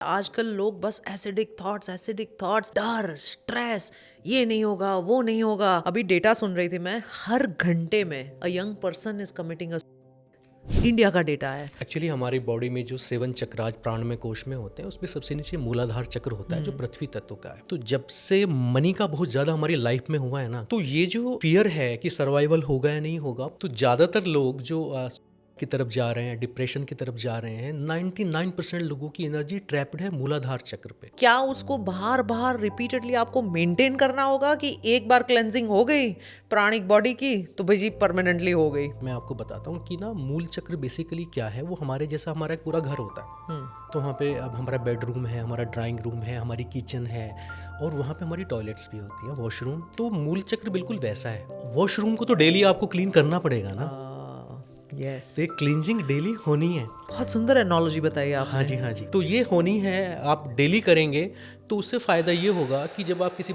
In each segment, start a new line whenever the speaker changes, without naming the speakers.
आजकल लोग बस एसिडिक थॉट्स, डर, स्ट्रेस, ये नहीं होगा, वो नहीं होगा। अभी डेटा सुन रही थी मैं, हर घंटे में a young person is committing India का डेटा है।
एक्चुअली हमारी बॉडी में जो 7 चक्राज प्राणमय कोश में होते हैं, उसमें सबसे नीचे मूलाधार चक्र होता है जो पृथ्वी तत्व का है। तो जब से मनी का बहुत ज्यादा हमारी लाइफ में हुआ है ना, तो ये जो फियर है कि सर्वाइवल होगा या नहीं होगा, तो ज्यादातर लोग जो की तरफ जा रहे हैं, डिप्रेशन की तरफ जा रहे हैं, 99% लोगों की एनर्जी ट्रैप्ड है मूलाधार चक्र पे।
क्या उसको बार बार रिपीटेडली आपको मेंटेन करना होगा कि एक बार क्लेंजिंग हो गई प्राणिक बॉडी की तो भाई जी परमानेंटली हो गई?
मैं आपको बताता हूँ कि ना मूल चक्र बेसिकली क्या है। वो हमारे जैसा हमारा एक पूरा घर होता है। तो वहाँ पे अब हमारा बेडरूम है, हमारा ड्राइंग रूम है, हमारी किचन है, और वहाँ पे हमारी टॉयलेट्स भी होती हैं, वॉशरूम। तो मूल चक्र बिल्कुल वैसा है। वॉशरूम को तो डेली आपको क्लीन करना पड़ेगा ना,
यस,
तो एक क्लींजिंग डेली होनी है।
बहुत सुंदर एनोलॉजी बताई आपने।
हाँ जी, हाँ जी। तो ये होनी है, आप डेली करेंगे तो उससे फ़ायदा ये होगा कि जब आप किसी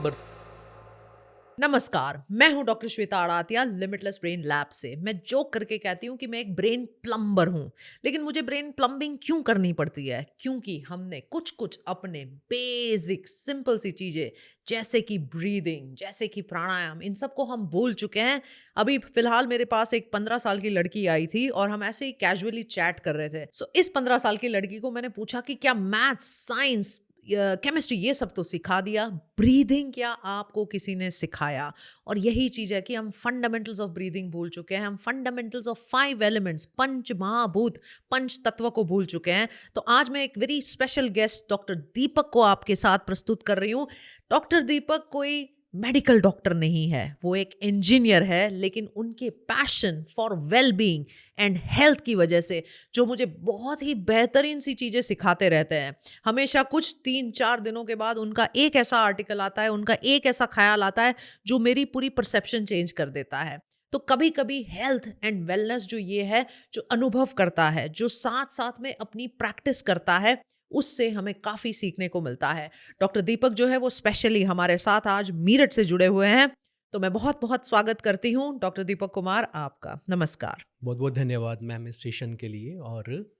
नमस्कार, मैं हूं doctor Shweta Adatiya limitless brain lab से। मैं जोक करके कहती हूं कि मैं एक ब्रेन प्लम्बर हूं, लेकिन मुझे ब्रेन प्लम्बिंग क्यों करनी पड़ती है? क्योंकि हमने कुछ कुछ अपने बेसिक सिंपल सी चीजें जैसे कि ब्रीदिंग, जैसे कि प्राणायाम, इन सबको हम भूल चुके हैं। अभी फिलहाल मेरे पास एक 15 साल की लड़की आई थी और हम ऐसे ही कैजुअली चैट कर रहे थे। सो इस 15 साल की लड़की को मैंने पूछा कि क्या मैथ्स, साइंस, केमिस्ट्री ये सब तो सिखा दिया, ब्रीदिंग क्या आपको किसी ने सिखाया? और यही चीज है कि हम फंडामेंटल्स ऑफ ब्रीदिंग भूल चुके हैं। हम फंडामेंटल्स ऑफ 5 एलिमेंट्स, पंच महाभूत, पंच तत्व को भूल चुके हैं। तो आज मैं एक वेरी स्पेशल गेस्ट डॉक्टर दीपक को आपके साथ प्रस्तुत कर रही हूँ। डॉक्टर दीपक कोई मेडिकल डॉक्टर नहीं है, वो एक इंजीनियर है, लेकिन उनके passion for well being and health की वजह से जो मुझे बहुत ही बेहतरीन सी चीजें सिखाते रहते हैं। हमेशा कुछ 3-4 दिनों के बाद उनका एक ऐसा आर्टिकल आता है, उनका एक ऐसा ख्याल आता है जो मेरी पूरी परसेप्शन चेंज कर देता है। तो कभी कभी हेल्थ एंड वेलनेस जो ये है, जो अनुभव करता है, जो साथ साथ में अपनी प्रैक्टिस करता है, उससे हमें काफी सीखने को मिलता है। डॉक्टर दीपक जो है वो स्पेशली हमारे साथ आज मीरठ से जुड़े हुए हैं। तो मैं बहुत बहुत स्वागत करती हूँ डॉक्टर दीपक कुमार आपका। नमस्कार।
बहुत बहुत धन्यवाद मैम इस सेशन के लिए। और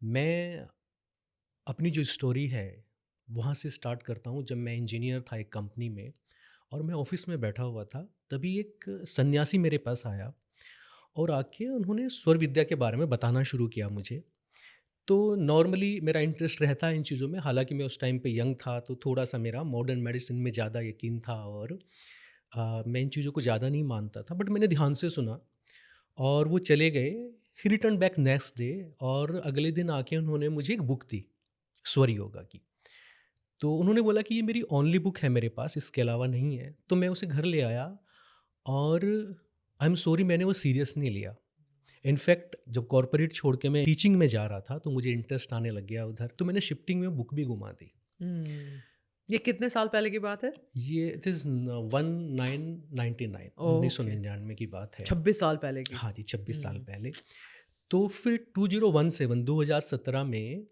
मैं अपनी जो स्टोरी है वहाँ से स्टार्ट करता हूँ। जब मैं इंजीनियर था एक कंपनी में और मैं ऑफिस में बैठा हुआ था, तभी एक सन्यासी मेरे पास आया और आके उन्होंने स्वर विद्या के बारे में बताना शुरू किया मुझे। तो नॉर्मली मेरा इंटरेस्ट रहता है इन चीज़ों में, हालांकि मैं उस टाइम पे यंग था, तो थोड़ा सा मेरा मॉडर्न मेडिसिन में ज़्यादा यकीन था और मैं इन चीज़ों को ज़्यादा नहीं मानता था। बट मैंने ध्यान से सुना और वो चले गए। ही रिटर्न बैक नेक्स्ट डे और अगले दिन आके उन्होंने मुझे एक बुक दी स्वर योगा की। तो उन्होंने बोला कि ये मेरी ओनली बुक है मेरे पास, इसके अलावा नहीं है। तो मैं उसे घर ले आया और आई एम सॉरी, मैंने वो सीरियस नहीं लिया। इनफैक्ट जब कॉर्पोरेट छोड़ के मैं टीचिंग में जा रहा था तो मुझे इंटरेस्ट आने लग गया उधर, तो मैंने शिफ्टिंग में बुक भी घुमा दी।
हम्म, ये कितने साल पहले की बात है?
ये इट इज़ 1999,
ओके,
1999 की बात है।
26 साल पहले की।
हाँ जी, 26 साल पहले। तो फिर 2017 में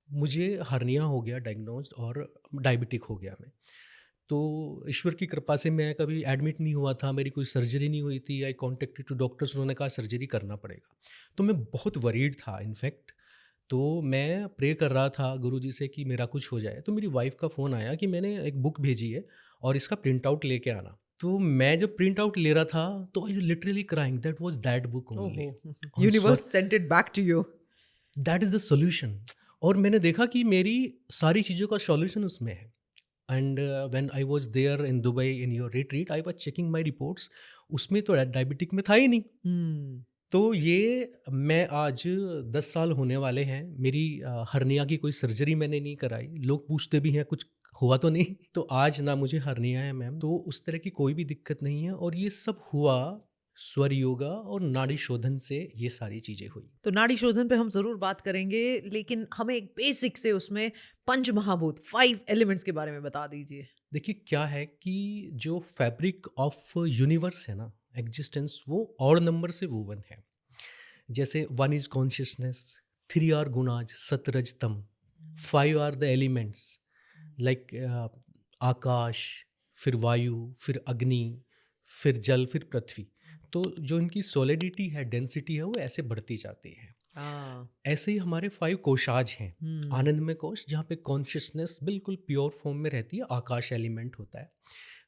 मुझे हर्निया हो गया डायग्नोज्ड और डायबिटिक हो गया मैं। तो ईश्वर की कृपा से मैं कभी एडमिट नहीं हुआ था, मेरी कोई सर्जरी नहीं हुई थी। आई कॉन्टेक्टेड टू डॉक्टर्स, उन्होंने कहा सर्जरी करना पड़ेगा। तो मैं बहुत वरीड था इनफैक्ट। तो मैं प्रे कर रहा था गुरुजी से कि मेरा कुछ हो जाए। तो मेरी वाइफ का फ़ोन आया कि मैंने एक बुक भेजी है और इसका प्रिंट आउट लेके आना। तो मैं जब प्रिंट आउट ले रहा था तो I literally crying, that was that book only
ओहो,
ऑन स्वर।
Universe sent it back to you.
That is the solution. और मैंने देखा कि मेरी सारी चीज़ों का सॉल्यूशन उसमें है। And when I was there in Dubai in your retreat, I was checking my reports, उसमें तो डायबिटिक में था ही नहीं।
हम्म।
तो ये मैं आज 10 साल होने वाले हैं, मेरी हर्निया की कोई सर्जरी मैंने नहीं कराई। लोग पूछते भी हैं कुछ हुआ तो नहीं, तो आज ना मुझे हर्निया है मैम, तो उस तरह की कोई भी दिक्कत नहीं है। और ये सब हुआ स्वर योगा और नाड़ी शोधन से, ये सारी चीज़ें हुई।
तो नाड़ी शोधन पे हम जरूर बात करेंगे, लेकिन हमें एक बेसिक से उसमें पंच महाभूत 5 एलिमेंट्स के बारे में बता दीजिए।
देखिए क्या है कि जो फैब्रिक ऑफ यूनिवर्स है ना, एग्जिस्टेंस, वो और नंबर से वोवन है। जैसे 1 इज कॉन्शियसनेस, 3 आर गुणाज सतरज तम, 5 आर द एलिमेंट्स लाइक आकाश, फिर वायु, फिर अग्नि, फिर जल, फिर पृथ्वी। तो जो इनकी सॉलिडिटी है, डेंसिटी है, वो ऐसे बढ़ती जाती है।
हाँ।
ऐसे ही हमारे 5 कोशाज हैं।
हम्म।
आनंदमय कोश जहाँ पे कॉन्शियसनेस बिल्कुल प्योर फॉर्म में रहती है, आकाश एलिमेंट होता है।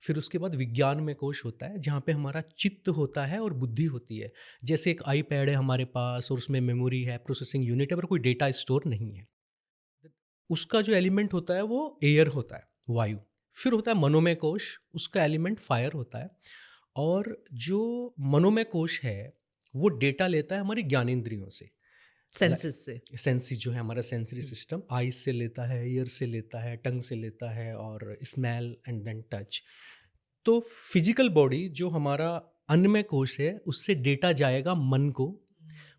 फिर उसके बाद विज्ञानमय कोश होता है जहाँ पे हमारा चित्त होता है और बुद्धि होती है। जैसे एक आईपैड है हमारे पास और उसमें मेमोरी है, प्रोसेसिंग यूनिट है, पर कोई डेटा स्टोर नहीं है। उसका जो एलिमेंट होता है वो एयर होता है, वायु। फिर होता है मनोमय कोश, उसका एलिमेंट फायर होता है। और जो मनोमय कोश है वो डेटा लेता है हमारी ज्ञानेंद्रियों से।
सेंसेस से।
सेंसेस जो है हमारा सेंसरी सिस्टम, आईज से लेता है, ईयर से लेता है, टंग से लेता है, और स्मेल एंड देन टच। तो फिजिकल बॉडी जो हमारा अन्नमय कोश है उससे डेटा जाएगा मन को।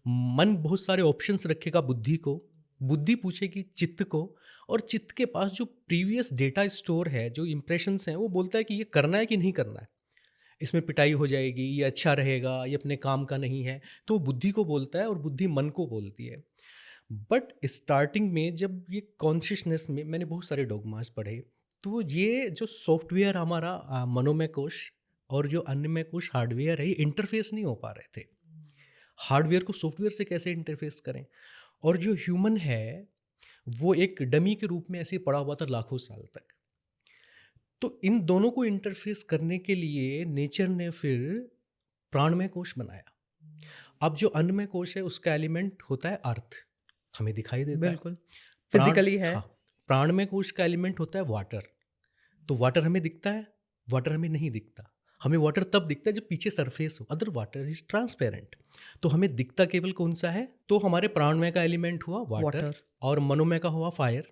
मन बहुत सारे ऑप्शंस रखेगा बुद्धि को, बुद्धि पूछेगी चित्त को, और चित्त के पास जो प्रीवियस डेटा स्टोर है, जो इंप्रेशंस हैं, वो बोलता है कि ये करना है कि नहीं करना है, इसमें पिटाई हो जाएगी, ये अच्छा रहेगा, ये अपने काम का नहीं है। तो वो बुद्धि को बोलता है और बुद्धि मन को बोलती है। बट स्टार्टिंग में जब ये कॉन्शियसनेस में मैंने बहुत सारे डोगमास पढ़े, तो ये जो सॉफ्टवेयर हमारा मनोमय कोश और जो अन्यमय कोश हार्डवेयर है, ये इंटरफेस नहीं हो पा रहे थे। हार्डवेयर को सॉफ्टवेयर से कैसे इंटरफेस करें? और जो ह्यूमन है वो एक डमी के रूप में ऐसे ही पड़ा हुआ था लाखों साल तक। तो इन दोनों को इंटरफेस करने के लिए नेचर ने फिर प्राणमय कोश बनाया। अब जो अन्नमय कोश है उसका एलिमेंट होता है अर्थ, हमें दिखाई देता है।
बिल्कुल।
प्राण,
फिजिकली है।
हाँ, प्राणमय कोश का एलिमेंट होता है वाटर। तो वाटर हमें दिखता है, वाटर हमें नहीं दिखता। हमें वाटर तब दिखता है जब पीछे सरफेस हो, अदर वाटर इज ट्रांसपेरेंट। तो हमें दिखता केवल कौन सा है? तो हमारे प्राणमय का एलिमेंट हुआ वाटर,
वाटर।
और मनोमय का हुआ फायर।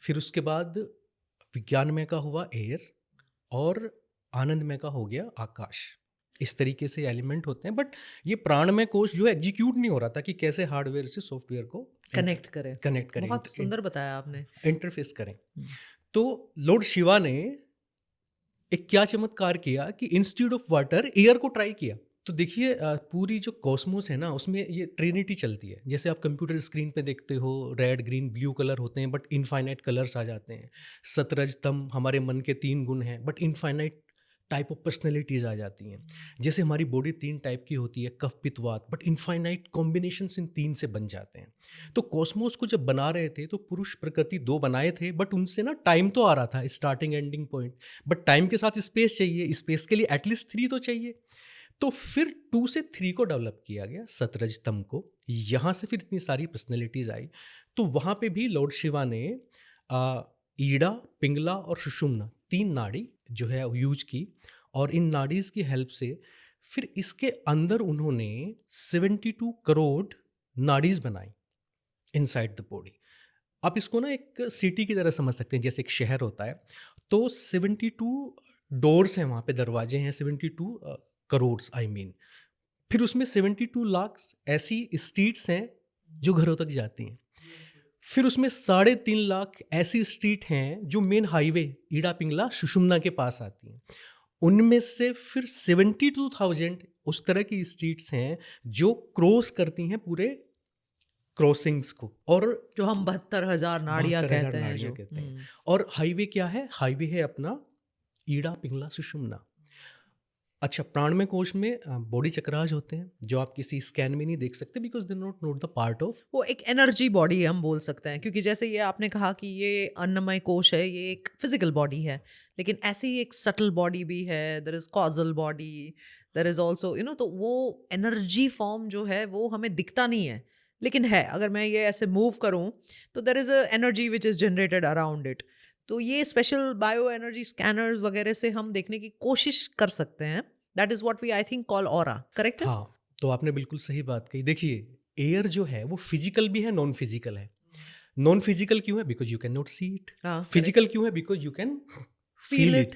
फिर उसके बाद विज्ञानमय का हुआ एयर, और आनंदमय का हो गया आकाश। इस तरीके से एलिमेंट होते हैं। बट ये प्राणमय कोश जो एग्जीक्यूट नहीं हो रहा था कि कैसे हार्डवेयर से सॉफ्टवेयर को
कनेक्ट करें।
कनेक्ट करें,
बहुत सुंदर बताया आपने।
इंटरफेस करें। तो लॉर्ड शिवा ने एक क्या चमत्कार किया कि इंस्टीड ऑफ वाटर एयर को ट्राई किया। तो देखिए पूरी जो कॉस्मोस है ना, उसमें ये ट्रिनिटी चलती है। जैसे आप कंप्यूटर स्क्रीन पे देखते हो, रेड ग्रीन ब्लू कलर होते हैं बट इनफाइनाइट कलर्स आ जाते हैं। सतरज तम हमारे मन के 3 गुण हैं but infinite type of personalities आ जाती हैं। जैसे हमारी बॉडी 3 टाइप की होती है, कफ पित्त वात, बट इनफाइनाइट कॉम्बिनेशंस इन 3 से बन जाते हैं। तो कॉस्मोस को जब बना रहे थे तो पुरुष प्रकृति 2 बनाए थे, बट उनसे ना टाइम तो आ रहा था, starting ending point. But time के साथ स्पेस चाहिए, स्पेस के लिए एटलीस्ट 3 तो चाहिए। तो फिर 2 से 3 को डेवलप किया गया, सतरज तम को। यहाँ से फिर इतनी सारी पर्सनैलिटीज आई। तो वहाँ पे भी लॉर्ड शिवा ने ईड़ा, पिंगला और सुषुम्ना 3 नाड़ी जो है यूज की, और इन नाड़ीज की हेल्प से फिर इसके अंदर उन्होंने 72 करोड़ नाड़ीज बनाई इनसाइड द बॉडी। आप इसको ना एक सिटी की तरह समझ सकते हैं, जैसे एक शहर होता है तो 72 डोर्स हैं, वहाँ पे दरवाजे हैं, 72 करोड़ आई मीन। फिर उसमें 72 लाख ऐसी स्ट्रीट्स हैं जो घरों तक जाती हैं। फिर उसमें 3.5 लाख ऐसी स्ट्रीट हैं जो मेन हाईवे ईड़ा पिंगला सुषुम्ना के पास आती हैं। उनमें से फिर 72,000 उस तरह की स्ट्रीट्स हैं जो क्रॉस करती हैं पूरे क्रॉसिंग्स को, और
जो हम 72,000 नाड़ियाँ
72,000
कहते हैं
नाड़ियाँ
जो।
कहते हैं। और हाईवे क्या है? हाईवे है अपना ईड़ा पिंगला सुषुम्ना। अच्छा, प्राणमय कोश में बॉडी चक्राज होते हैं जो आप किसी स्कैन में नहीं देख सकते, because they not the part of.
वो एक एनर्जी बॉडी हम बोल सकते हैं, क्योंकि जैसे ये आपने कहा कि ये अन्नमय कोश है, ये एक फिजिकल बॉडी है, लेकिन ऐसे ही एक सटल बॉडी भी है। There is causal body, there is also तो वो एनर्जी फॉर्म जो है वो हमें दिखता नहीं है, लेकिन है। अगर मैं ये ऐसे मूव करूं तो there is a energy which is generated around it. तो ये स्पेशल बायो एनर्जी स्कैनर्स वगैरह से हम देखने की कोशिश कर सकते हैं। That is what we I think call aura, correct?
हाँ, तो आपने बिल्कुल सही बात कही। देखिए, एयर जो है वो फिजिकल भी है, नॉन फिजिकल है। नॉन फिजिकल क्यों है? Because you can not see it. Physical क्यों है? Because you can feel it.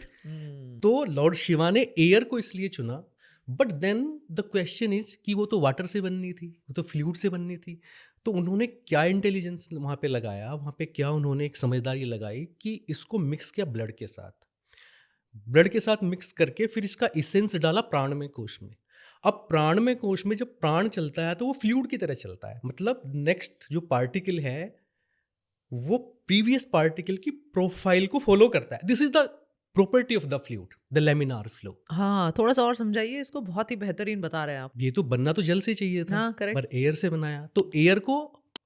तो लॉर्ड शिवा ने एयर को इसलिए चुना। But then the question is कि वो तो वाटर से बननी थी, वो तो फ्लूइड से बननी थी। तो उन्होंने क्या इंटेलिजेंस वहाँ पे लगाया, वहाँ पे क्या उन्होंने एक समझदारी लगाई कि इसको मिक्स किया ब्लड के साथ। ब्लड के साथ मिक्स करके फिर इसका इसेंस डाला प्राणमय कोश में। अब प्राणमय कोश में जब प्राण चलता है तो वो फ्लूइड की तरह चलता है। मतलब नेक्स्ट जो पार्टिकल है वो प्रीवियस पार्टिकल की प्रोफाइल को फॉलो करता है। This is the property of the fluid, the laminar flow.
हाँ, थोड़ा-सा और समझाइए इसको, बहुत ही बेहतरीन बता रहे हैं आप।
ये तो बनना तो जल से चाहिए था,
हाँ, करेक्ट।
पर एयर से बनाया, तो एयर को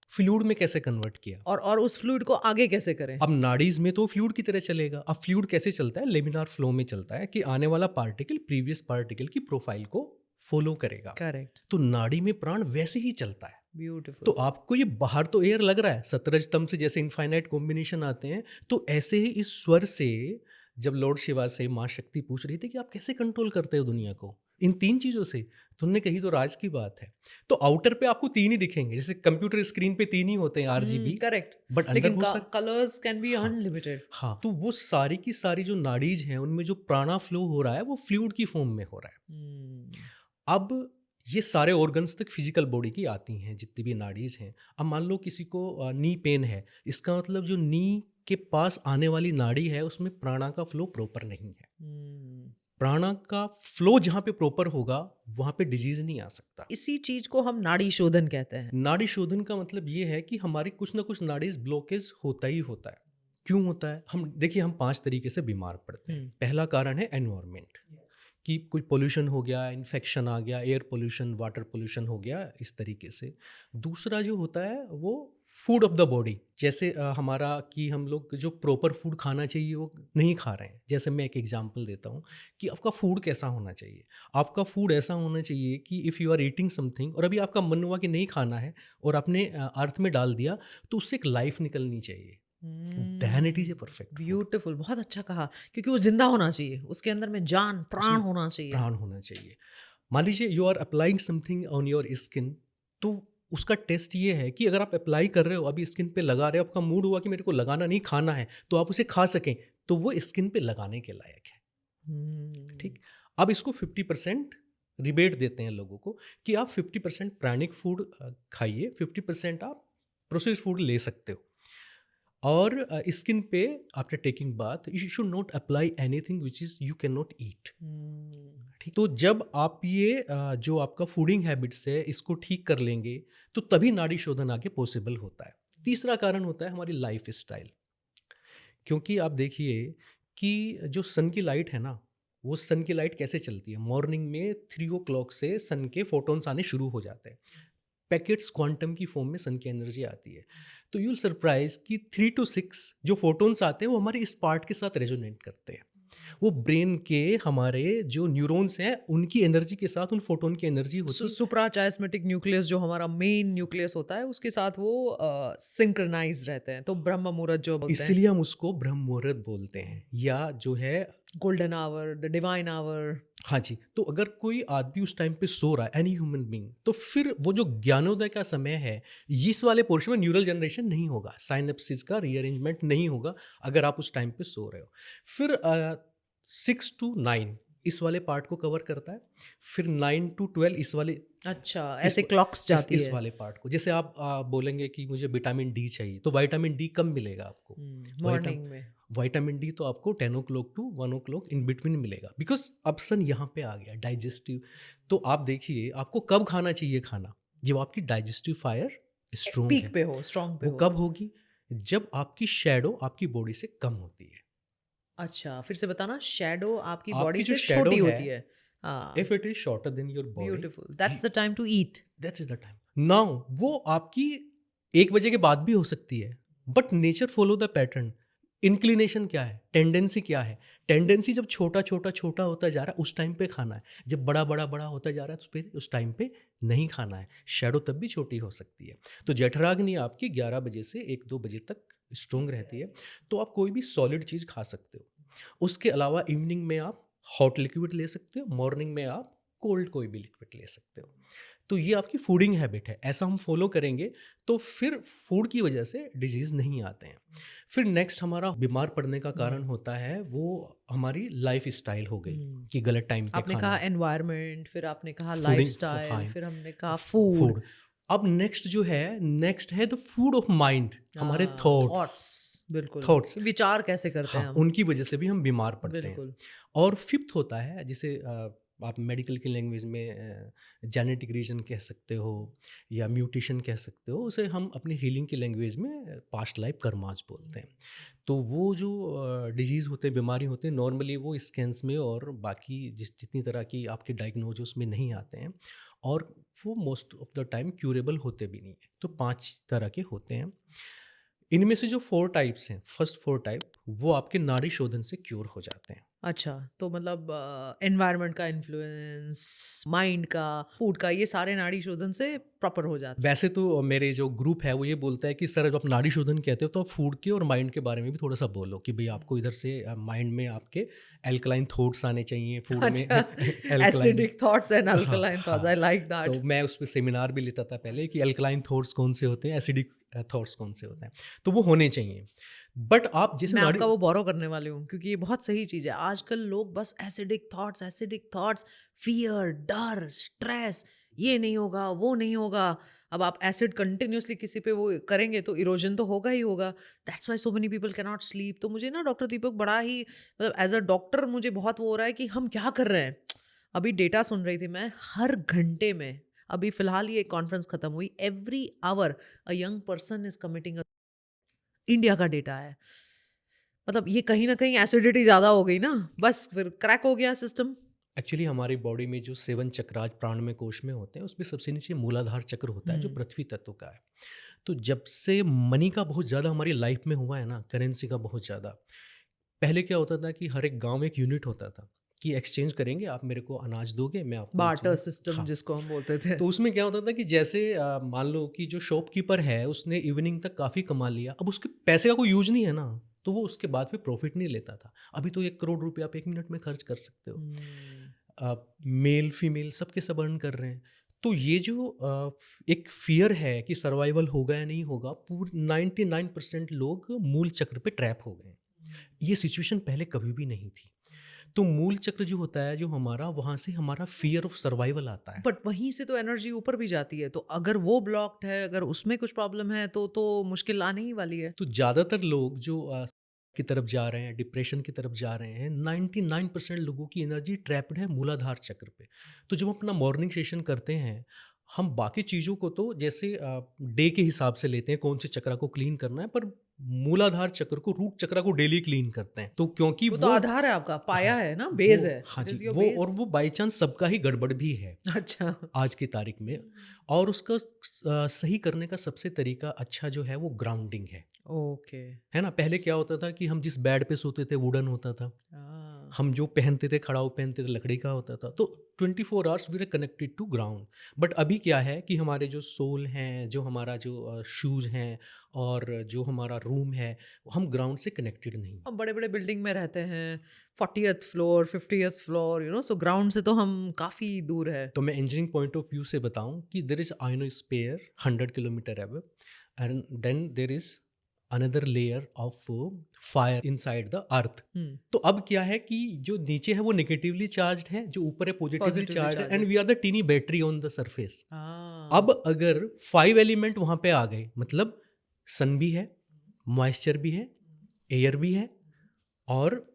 फ्लूइड में कैसे कन्वर्ट किया।
और उस फ्लूइड को आगे कैसे करें?
अब नाड़ीज में तो फ्लूइड की तरह चलेगा। अब फ्लूइड कैसे चलता है, लेमिनार फ्लो में चलता है कि आने वाला पार्टिकल प्रीवियस पार्टिकल की प्रोफाइल को फॉलो करेगा।
करेक्ट,
तो नाड़ी में प्राण वैसे ही चलता है। तो
ब्यूटीफुल।
आपको ये बाहर तो एयर लग रहा है, सतरज स्तंभ से जैसे इनफाइनाइट कॉम्बिनेशन आते हैं, तो ऐसे ही इस स्वर से जब लॉर्ड शिवा से माँ शक्ति पूछ रही थी कि आप कैसे कंट्रोल करते हो दुनिया को इन 3 चीज़ों से, तो उन्होंने कही तो राज की बात है। तो आउटर पे आपको 3 ही दिखेंगे, जैसे कंप्यूटर स्क्रीन पे 3 ही होते हैं आरजीबी,
करेक्ट,
बट अंदर
लेकिन
बहुत सारे।
कलर्स कैन बी
हाँ,
अनलिमिटेड।
हाँ, तो वो सारी की सारी जो नाड़ीज हैं उनमें जो प्राणा फ्लो हो रहा है वो फ्लूइड की फॉर्म में हो रहा है। अब ये सारे ऑर्गन्स तक फिजिकल बॉडी की आती हैं जितनी भी नाड़ीज हैं। अब मान लो किसी को नी पेन है, इसका मतलब जो नी के पास आने वाली नाड़ी है उसमें प्राणा का फ्लो प्रॉपर नहीं है। प्राणा का फ्लो जहाँ पे प्रॉपर होगा वहाँ पे डिजीज नहीं आ सकता।
इसी चीज को हम नाड़ी शोधन कहते हैं।
नाड़ी शोधन का मतलब ये है कि हमारी कुछ ना कुछ नाड़ीज ब्लॉकेज होता ही होता है। क्यों होता है, हम देखिए, हम 5 तरीके से बीमार पड़ते हैं। पहला कारण है एनवायरनमेंट, कि कोई पोल्यूशन हो गया, इन्फेक्शन आ गया, एयर पोल्यूशन, वाटर पोल्यूशन हो गया, इस तरीके से। दूसरा जो होता है वो फूड ऑफ द बॉडी, जैसे हमारा कि हम लोग जो प्रॉपर फूड खाना चाहिए वो नहीं खा रहे हैं। जैसे मैं एक एग्जांपल देता हूँ कि आपका फूड कैसा होना चाहिए। आपका फूड ऐसा होना चाहिए कि if you are eating something और अभी आपका मन हुआ कि नहीं खाना है और आपने अर्थ में डाल दिया, तो उससे एक लाइफ निकलनी चाहिए, then it is a perfect
beautiful, बहुत अच्छा कहा, क्योंकि वो जिंदा होना चाहिए, उसके अंदर में जान प्राण होना चाहिए।
प्राण होना चाहिए। मान लीजिए you are applying something on your skin, तो उसका टेस्ट ये है कि अगर आप अप्लाई कर रहे हो, अभी स्किन पे लगा रहे हो, आपका मूड हुआ कि मेरे को लगाना नहीं खाना है, तो आप उसे खा सकें, तो वो स्किन पे लगाने के लायक है। ठीक, अब इसको 50% रिबेट देते हैं लोगों को कि आप 50% प्राणिक फूड खाइए, 50% आप प्रोसेस फूड ले सकते हो। और स्किन पे after taking bath you should not apply anything which is you can not eat. ठीक, तो जब आप ये जो आपका फूडिंग हैबिट्स है इसको ठीक कर लेंगे तो तभी नाड़ी शोधन आगे पॉसिबल होता है। तीसरा कारण होता है हमारी लाइफ स्टाइल, क्योंकि आप देखिए कि जो सन की लाइट है ना, वो सन की लाइट कैसे चलती है, मॉर्निंग में 3 o'clock से सन के फोटोन्स आने शुरू हो जाते हैं, पैकेट्स क्वांटम की फॉर्म में सन की एनर्जी आती है। तो यू विल सरप्राइज कि 3 to 6 जो फोटोन्स आते हैं वो हमारे इस पार्ट के साथ रेजोनेट करते हैं। वो ब्रेन के हमारे जो न्यूरॉन्स हैं उनकी एनर्जी के साथ उन फोटोन की एनर्जी होती है।
सुप्राचायस्मेटिक न्यूक्लियस जो हमारा मेन न्यूक्लियस होता है उसके साथ वो सिंक्रोनाइज रहते हैं, तो ब्रह्म मुहूर्त जो बोलते हैं,
इसलिए हम उसको ब्रह्म मुहूर्त बोलते हैं, या जो है
golden hour, the divine hour.
हाँ जी। तो अगर कोई आदमी उस टाइम पे सो रहा है, एनी ह्यूमन बीइंग, तो फिर वो जो ज्ञानोदय का समय है, इस वाले पोर्शन में न्यूरल जनरेशन नहीं होगा, साइनेप्सिस का रीअरेंजमेंट नहीं होगा अगर आप उस टाइम पे सो रहे हो। फिर 6 to 9 इस वाले पार्ट को कवर करता है, फिर 9 to 12 इस वाले,
अच्छा, ऐसे क्लॉक्स जाती
इस
है।
वाले पार्ट को। जैसे आप बोलेंगे कि मुझे विटामिन डी चाहिए, तो विटामिन डी कब मिलेगा आपको,
मॉर्निंग में।
विटामिन डी तो आपको 10 o'clock to 1 o'clock in between मिलेगा, बिकॉज अब सन यहाँ पे आ गया डाइजेस्टिव। तो आप देखिए आपको कब खाना चाहिए खाना, जब आपकी डाइजेस्टिव फायर स्ट्रॉन्ग
पीक
है।
पे हो, स्ट्रॉन्ग पे
वो
हो।
कब होगी, जब आपकी शैडो आपकी बॉडी से कम होती है।
अच्छा, फिर से बताना, शैडो आपकी
आपकी
बॉडी
जो
से
shadow
छोटी
है,
होती है। हाँ,
if it is shorter than your body,
beautiful, that's the time to eat.
That's is the time. Now वो आपकी 1 बजे के बाद भी हो सकती है, but nature follow the pattern. Inclination क्या है, टेंडेंसी क्या है, टेंडेंसी जब छोटा छोटा छोटा होता जा रहा है उस टाइम पे खाना है, जब बड़ा बड़ा बड़ा होता जा रहा है फिर उस टाइम पे नहीं खाना है। शैडो तब भी छोटी हो सकती है। तो जठराग्नि आपकी 11 बजे से 1-2 बजे तक स्ट्रोंग रहती है, तो आप कोई भी सॉलिड चीज़ खा सकते हो। उसके अलावा इवनिंग में आप हॉट लिक्विड ले सकते हो, मॉर्निंग में आप कोल्ड कोई भी लिक्विड ले सकते हो। तो ये आपकी फूडिंग हैबिट है, ऐसा हम फॉलो करेंगे तो फिर फूड की वजह से डिजीज़ नहीं आते हैं। फिर नेक्स्ट हमारा बीमार पड़ने का कारण होता है वो हमारी लाइफ स्टाइल हो गई कि गलत टाइम पे
आपने
खाना,
कहा एनवायरनमेंट, फिर आपने कहा
Fooding,
लाइफस्टाइल,
हाँ,
फिर हमने कहा फूड।
अब नेक्स्ट जो है, नेक्स्ट है द फूड ऑफ माइंड, हमारे थॉट्स।
थॉट्स, बिल्कुल,
Thoughts।
विचार कैसे करते हैं
हाँ,
हम।
उनकी वजह से भी हम बीमार पड़ते हैं।
बिल्कुल।
और फिफ्थ होता है जिसे आप मेडिकल की लैंग्वेज में जेनेटिक रीजन कह सकते हो या म्यूटेशन कह सकते हो, उसे हम अपनी हीलिंग की लैंग्वेज में पास्ट लाइफ कर्मास बोलते हैं। तो वो जो डिजीज़ होते हैं, बीमारी होते हैं, नॉर्मली वो स्कैन्स में और बाकी जितनी तरह की आपकी डायग्नोज उसमें नहीं आते हैं, और वो most of the time curable होते भी नहीं हैं। तो 5 तरह के होते हैं। इनमें से जो 4 टाइप्स हैं, फर्स्ट 4 टाइप वो आपके नाड़ी शोधन से क्योर हो जाते हैं।
अच्छा, तो मतलब एनवायरनमेंट का इन्फ्लुएंस, माइंड का, फूड का, ये सारे नाड़ी शोधन से प्रॉपर हो जाते
वैसे तो मेरे जो ग्रुप है वो ये बोलता है कि सर जब आप नाड़ी शोधन कहते हो तो आप फूड के और माइंड के बारे में भी थोड़ा सा बोलो कि भाई आपको इधर से माइंड में आपके एल्कलाइन थॉट्स आने चाहिए,
हैं।
फूड में
अच्छा,
एल्कलाइन।
एसिडिक थॉट्स एंड
हाँ,
अल्कलाइन थॉट्स,
हाँ।
आई लाइक
तो
दैट।
मैं उस पे सेमिनार भी लेता था पहले कि अल्कलाइन थॉट्स कौन से होते हैं, एसिडिक थॉट्स कौन से होते हैं, तो वो होने चाहिए। बट आप जैसे
मैं
नाड़ी
आपका वो बोरो करने वाली हूँ क्योंकि ये बहुत सही चीज़ है। आजकल लोग बस एसिडिक थॉट्स, फियर, डर, स्ट्रेस, ये नहीं होगा, वो नहीं होगा। अब आप एसिड कंटिन्यूअसली किसी पे वो करेंगे तो इरोजन तो होगा ही होगा। That's why so many people can not sleep. तो मुझे ना डॉक्टर दीपक बड़ा ही मतलब एज़ अ डॉक्टर मुझे बहुत वो हो रहा है कि हम क्या कर रहे हैं? अभी डेटा सुन रही थी मैं, हर घंटे में, अभी फिलहाल ये कॉन्फ्रेंस खत्म हुई, every hour a young person is committing, India का डेटा है। मतलब ये कहीं न कहीं एसिडिटी ज़्यादा हो गई ना, बस फिर क्रैक हो गया सिस्टम।
एक्चुअली हमारी बॉडी में जो 7 चक्राज प्राणमय कोश में होते हैं, उसमें सबसे नीचे मूलाधार चक्र होता है जो
हुँ।
पृथ्वी तत्व का है। तो जब से मनी का बहुत ज़्यादा हमारी लाइफ में हुआ है ना, करेंसी का बहुत ज़्यादा, पहले क्या होता था कि हर एक गाँव में एक यूनिट होता था कि एक्सचेंज करेंगे, आप मेरे को अनाज दोगे, मैं आपको ये
बार्टर
चीज़ें।
सिस्टम
हाँ,
जिसको हम बोलते थे।
तो उसमें क्या होता था कि जैसे मान लो कि जो शॉपकीपर है उसने इवनिंग तक काफ़ी कमा लिया, अब उसके पैसे का कोई यूज़ नहीं है ना, तो वो उसके बाद फिर प्रॉफिट नहीं लेता था। अभी तो 1 करोड़ रुपए आप 1 मिनट में खर्च कर सकते हो।
हुँ।
मेल फीमेल सबके सब अर्न कर रहे हैं। तो ये जो एक फ़ियर है कि सर्वाइवल होगा या नहीं होगा, 99% लोग मूल चक्र पे ट्रैप हो गए हैं। ये सिचुएशन पहले कभी भी नहीं थी। तो मूल चक्र जो होता है जो हमारा, वहाँ से हमारा फ़ियर ऑफ सर्वाइवल आता है।
बट वहीं से तो एनर्जी ऊपर भी जाती है, तो अगर वो ब्लॉक्ड है, अगर उसमें कुछ प्रॉब्लम है तो मुश्किल आने ही वाली है।
तो ज़्यादातर लोग जो की तरफ जा रहे हैं, डिप्रेशन की तरफ जा रहे हैं, 99% लोगों की एनर्जी ट्रैप्ड है मूलाधार चक्र पे। तो जब हम अपना मॉर्निंग सेशन करते हैं, हम बाकी चीज़ों को तो जैसे डे के हिसाब से लेते हैं, कौन से चक्र को क्लीन करना है, पर मूलाधार चक्र को, रूट चक्र को डेली क्लीन करते हैं। तो क्योंकि
वो तो आधार है आपका, पाया
हाँ,
है ना, बेस है।
हाँ
इट
जी,
इज़ योर
वो, और
बेस।
वो बाई चांस सबका ही गड़बड़ भी है
अच्छा।
आज की तारीख में। और उसका सही करने का सबसे तरीका अच्छा जो है वो ग्राउंडिंग
ओके।
है ना? पहले क्या होता था कि हम जिस बेड पे सोते थे वुडन होता था।
हाँ।
हम जो पहनते थे, खड़ाऊ पहनते थे, लकड़ी का होता था। तो 24 hours we are connected to ground. But अभी क्या है कि हमारे जो सोल हैं, जो हमारा जो शूज़ हैं और जो हमारा रूम है, हम ग्राउंड से कनेक्टेड नहीं हैं।
हम बड़े-बड़े बिल्डिंग में रहते हैं, 40th floor, 50th floor, so ground से तो हम काफ़ी दूर है।
तो मैं इंजीनियरिंग पॉइंट ऑफ व्यू से बताऊँ कि there is ionosphere 100 kilometre above, and then there is another layer of fire inside the earth.
हुँ।
तो अब क्या है कि जो नीचे है वो नेगेटिवली चार्ज्ड है, जो ऊपर है पॉजिटिवली
पॉज़िटिवली
चार्ज्ड है, and
charged.
We are the tiny battery on the surface.
हाँ।
अब अगर 5 एलिमेंट वहाँ पे आ गए, मतलब सन भी है, मॉइस्चर भी है, एयर भी है और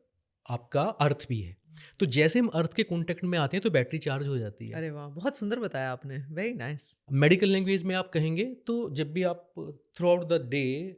आपका अर्थ भी है। तो जैसे हम अर्थ के कॉन्टैक्ट में आते हैं तो बैटरी चार्ज हो जाती है।
अरे वाह! बहुत सुंदर बताया आपने, वेरी नाइस।
मेडिकल लैंग्वेज में आप कहेंगे तो जब भी आप through out the day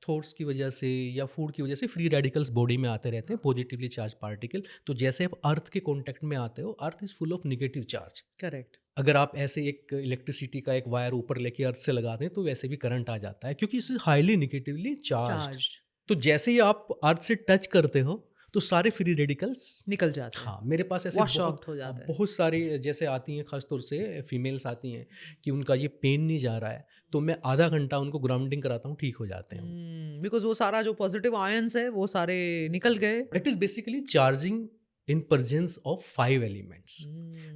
thoughts की वजह से या फूड की वजह से फ्री रेडिकल्स बॉडी में आते रहते हैं, पॉजिटिवली चार्ज पार्टिकल। तो जैसे आप अर्थ के कांटेक्ट में आते हो, earth is full of negative charge.
Correct.
अगर आप ऐसे एक इलेक्ट्रिसिटी का एक वायर ऊपर लेके अर्थ से लगा दें तो वैसे भी करंट आ जाता है, क्योंकि इस हाईली नेगेटिवली चार्ज्ड।
चार्ज्ड।
तो जैसे ही आप अर्थ से टच करते हो तो सारे फ्री रेडिकल्स।
निकल जाते हैं,
हाँ, मेरे पास ऐसे
वॉश
बहुत
आउट हो जाते हैं।
बहुत सारी जैसे आती हैं, ख़ास तौर से फीमेल्स आती हैं कि उनका ये पेन नहीं जा रहा है, तो मैं आधा घंटा उनको ग्राउंडिंग कराता हूँ, ठीक हो जाते हैं वो।
बिकॉज़ वो सारा जो पॉज़िटिव आयन्स है, वो सारे निकल गए।
It is basically charging in presence of 5 elements.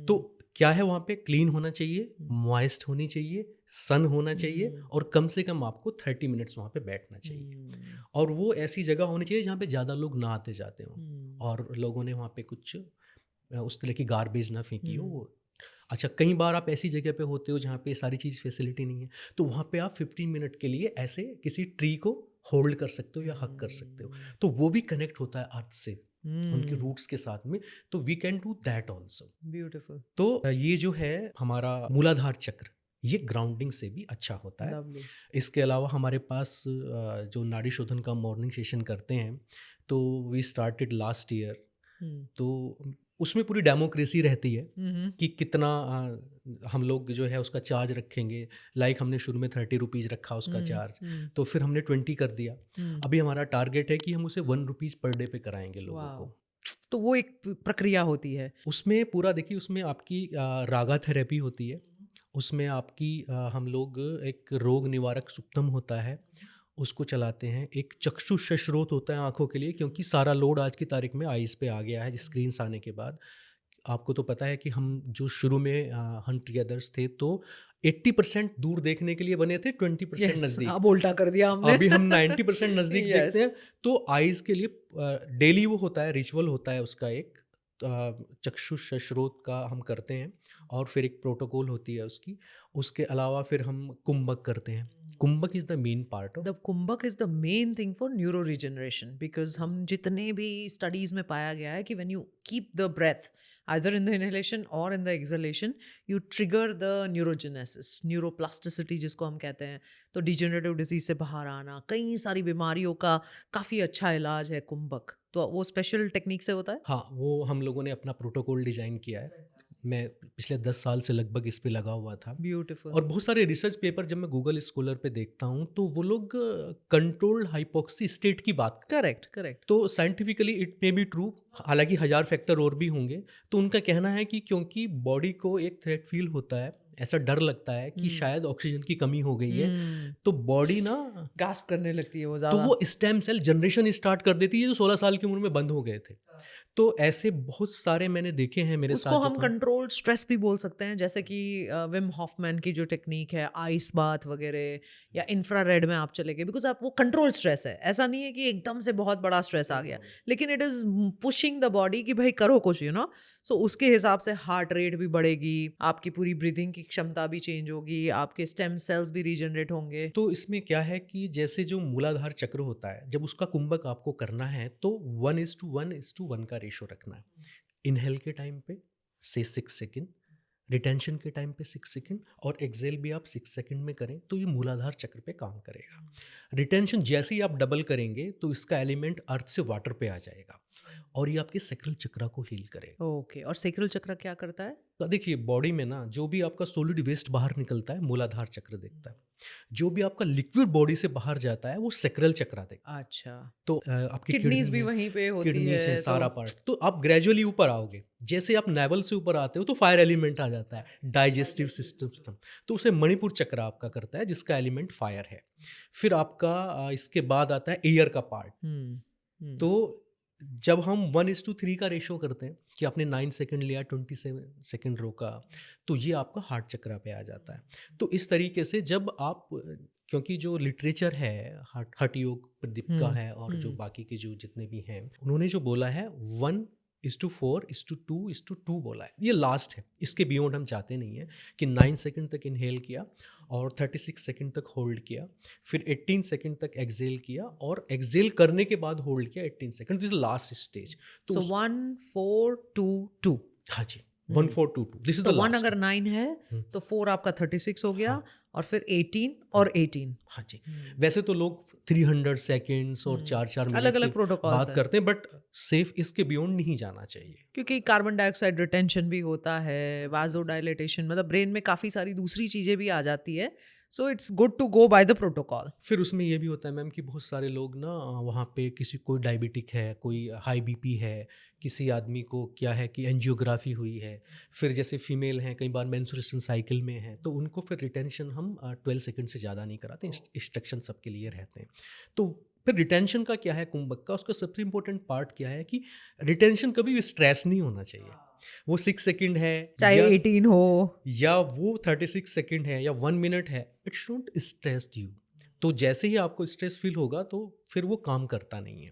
तो
हुँ।
क्या है वहाँ पे, क्लीन होना चाहिए,
हुँ।
मॉइस्ट होनी चाहिए, सन होना चाहिए,
हुँ।
और कम से कम आपको 30 मिनट्स वहाँ पे बैठना चाहिए।
हुँ।
और वो ऐसी जगह होनी चाहिए जहाँ पे ज़्यादा लोग ना आते जाते हों,
हुँ।
और लोगों ने वहाँ पे कुछ उस तरह की गार्बेज ना फेंकी हो।
हुँ।
अच्छा, कई बार आप ऐसी जगह पे होते हो जहाँ पे सारी चीज़ फैसिलिटी नहीं है, तो वहाँ पे आप 15 मिनट के लिए ऐसे किसी ट्री को होल्ड कर सकते हो या हग कर सकते हो,
हुँ।
तो वो भी कनेक्ट होता है अर्थ से। उनके रूट्स के साथ में, तो we can do that also.
Beautiful,
तो ये जो है हमारा मूलाधार चक्र, ये ग्राउंडिंग से भी अच्छा होता है।
लवली।
इसके अलावा हमारे पास जो नाड़ी शोधन का मॉर्निंग सेशन करते हैं, तो वी स्टार्टेड लास्ट ईयर, तो उसमें पूरी डेमोक्रेसी रहती है कि कितना हम लोग जो है उसका चार्ज रखेंगे। लाइक हमने शुरू में 30 रुपीज़ रखा उसका चार्ज, तो फिर हमने 20 कर दिया। अभी हमारा टारगेट है कि हम उसे 1 रुपीज़ पर डे पे कराएंगे लोगों
वाओ,
को।
तो वो एक प्रक्रिया होती है।
उसमें पूरा देखिए, उसमें आपकी रागा थेरेपी होती है, उसमें आपकी हम लोग एक रोग निवारक सुक्तम होता है, उसको चलाते हैं। एक चक्षु सश्रोत होता है आँखों के लिए, क्योंकि सारा लोड आज की तारीख में आइज़ पे आ गया है स्क्रीन्स आने के बाद। आपको तो पता है कि हम जो शुरू में हंट टुगेदर्स थे, तो 80% दूर देखने के लिए बने थे, 20%
यस,
नज़दीक।
अब उल्टा कर दिया हमने।
अभी हम 90% नज़दीक देखते हैं।
यस,
तो आइज़ के लिए डेली वो होता है, रिचुअल होता है उसका एक, चक्षु सश्रोत का हम करते हैं, और फिर एक प्रोटोकॉल होती है उसकी। उसके अलावा फिर हम कुंभक करते हैं। Kumbhak is the main part of.
The kumbhak is the main thing for neuro regeneration, because हम जितने भी स्टडीज में पाया गया है कि when you keep the breath either in the inhalation और in the exhalation, you trigger the neurogenesis, neuroplasticity जिसको हम कहते हैं। तो डिजेनरेटिव डिजीज से बाहर आना, कई सारी बीमारियों का काफ़ी अच्छा इलाज है कुंभक। तो वो स्पेशल टेक्निक से होता है।
हाँ, वो हम लोगों ने अपना प्रोटोकॉल डिज़ाइन किया है। मैं पिछले 10 साल से लगभग इस पे लगा हुआ था।
ब्यूटिफुल।
और बहुत सारे रिसर्च पेपर जब मैं गूगल स्कॉलर पे देखता हूँ, तो वो लोग कंट्रोल्ड हाइपोक्सी स्टेट की बात।
Correct, correct.
तो scientifically it may be true, हालांकि 1000 फैक्टर और भी होंगे। तो उनका कहना है कि क्योंकि बॉडी को एक थ्रेट फील होता है, ऐसा डर लगता है कि शायद ऑक्सीजन की कमी हो गई है, तो बॉडी ना
गास्प करने लगती है वो
तो
ज्यादा।
वो स्टेम सेल जनरेशन स्टार्ट कर देती है, जो 16 साल की उम्र में बंद हो गए थे। तो ऐसे बहुत सारे मैंने देखे हैं मेरे
उसको
साथ।
हम कंट्रोल्ड स्ट्रेस भी बोल सकते हैं, जैसे कि विम हॉफमैन की जो टेक्निक है, आइस बाथ वगैरह, या इंफ्रारेड में आप चले गए, बिकॉज आप वो कंट्रोल स्ट्रेस है। ऐसा नहीं है कि एकदम से बहुत बड़ा स्ट्रेस आ गया, लेकिन it is pushing the body कि भाई करो कुछ, यू नो। सो उसके हिसाब से हार्ट रेट भी बढ़ेगी, आपकी पूरी ब्रीदिंग की क्षमता भी चेंज होगी, आपके स्टेम सेल्स भी रीजनरेट होंगे।
तो इसमें क्या है कि जैसे जो मूलाधार चक्र होता है, जब उसका कुंभक आपको करना है, तो 1:1:1 का रेशो रखना है। इनहेल के टाइम पे से 6 सेकेंड, रिटेंशन के टाइम पे 6 सेकेंड, और एक्सेल भी आप 6 सेकेंड में करें, तो ये मूलाधार चक्र पे काम करेगा। रिटेंशन जैसे ही आप डबल करेंगे, तो इसका एलिमेंट अर्थ से वाटर पे आ जाएगा, और ये आपके सैक्रल चक्र को हील करेगा।
ओके, और सेक्रल चक्र क्या करता है?
तो देखिए, बॉडी में ना जो भी आपका सॉलिड वेस्ट बाहर निकलता है, मूलाधार चक्र देखता है। जो भी आपका लिक्विड बॉडी से बाहर जाता है, वो सैक्रल चक्र देखता है।
अच्छा,
तो आपकी
किडनीज भी
है,
वहीं पे होती
किडनीज
है
है, सारा
तो
पार्ट। तो आप ग्रेजुअली ऊपर आओगे, जैसे आप नेवल से ऊपर आते हो, तो फायर एलिमेंट आ जाता है, डाइजेस्टिव सिस्टम। तो उसे मणिपुर चक्र आपका करता है, जिसका एलिमेंट फायर है। फिर आपका इसके बाद आता है एयर का पार्ट। तो जब हम 1:3 का रेशो करते हैं, कि आपने 9 सेकंड लिया, 27 सेकंड रोका, तो ये आपका हार्ट चक्र पे आ जाता है। तो इस तरीके से जब आप, क्योंकि जो लिटरेचर है हठ योग प्रदीपिका है, और जो बाकी के जो जितने भी हैं, उन्होंने जो बोला है 1:4:2:2 बोला है, ये लास्ट है। इसके बियॉन्ड हम चाहते नहीं है, कि 9 सेकंड तक इनहेल किया, और 36 सेकंड तक होल्ड किया, फिर 18 सेकंड तक एक्सेल किया, और एक्सेल करने के बाद होल्ड किया 18 second, this is last stage. तो
सो 1 4 2 2।
हाँ जी, 1:4:2:2, दिस इज
तो
द
1
लास्ट।
अगर 9 है तो 4 आपका 36 हो गया, और फिर 18 और 18।
हाँ जी, वैसे तो लोग 300 सेकेंड्स और 4-4 मिनट
अलग-अलग
की
प्रोटोकॉल्स
बात
हैं।
करते हैं, बट सेफ इसके बियॉन्ड नहीं जाना चाहिए।
क्योंकि कार्बन डाइऑक्साइड रिटेंशन भी होता है, वाजोडाइलेटेशन, मतलब ब्रेन में काफ़ी सारी दूसरी चीज़ें भी आ जाती है। So it's good to go by the protocol.
फिर उसमें ये भी होता है मैम, कि बहुत सारे लोग ना वहाँ पे, किसी कोई डायबिटिक है, कोई हाई बीपी है, किसी आदमी को क्या है कि एंजियोग्राफी हुई है, फिर जैसे फीमेल हैं, कई बार मेंस्ट्रुएशन साइकिल में हैं, तो उनको फिर रिटेंशन हम 12 सेकंड से ज़्यादा नहीं कराते, इंस्ट्रक्शन सबके लिए रहते हैं। तो फिर रिटेंशन का क्या है कुंभक का, उसका सबसे इंपॉर्टेंट पार्ट क्या है, कि रिटेंशन कभी भी स्ट्रेस नहीं होना चाहिए। वो 6 सेकंड है,
चाहे
या
18 हो।
या वो 36 सेकंड है, या 1 मिनट है, इट शुड स्ट्रेस यू। तो जैसे ही आपको स्ट्रेस फील होगा, तो फिर वो काम करता नहीं है।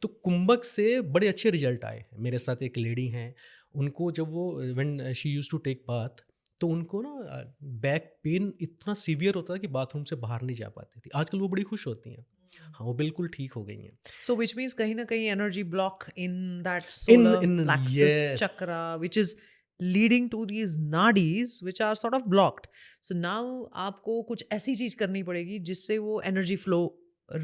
तो कुंभक से बड़े अच्छे रिजल्ट आए हैं। मेरे साथ एक लेडी हैं, उनको जब वो when she used to take bath, तो उनको ना बैक पेन इतना सीवियर होता था कि बाथरूम से बाहर नहीं जा पाती थी। आजकल वो बड़ी खुश होती हैं। हाँ, वो बिल्कुल ठीक हो गई हैं।
So which means कहीं ना कहीं energy block in that
in
solar
in
plexus
yes,
chakra, which is leading to these nadis which are sort of blocked. So now आपको कुछ ऐसी चीज करनी पड़ेगी जिससे वो energy flow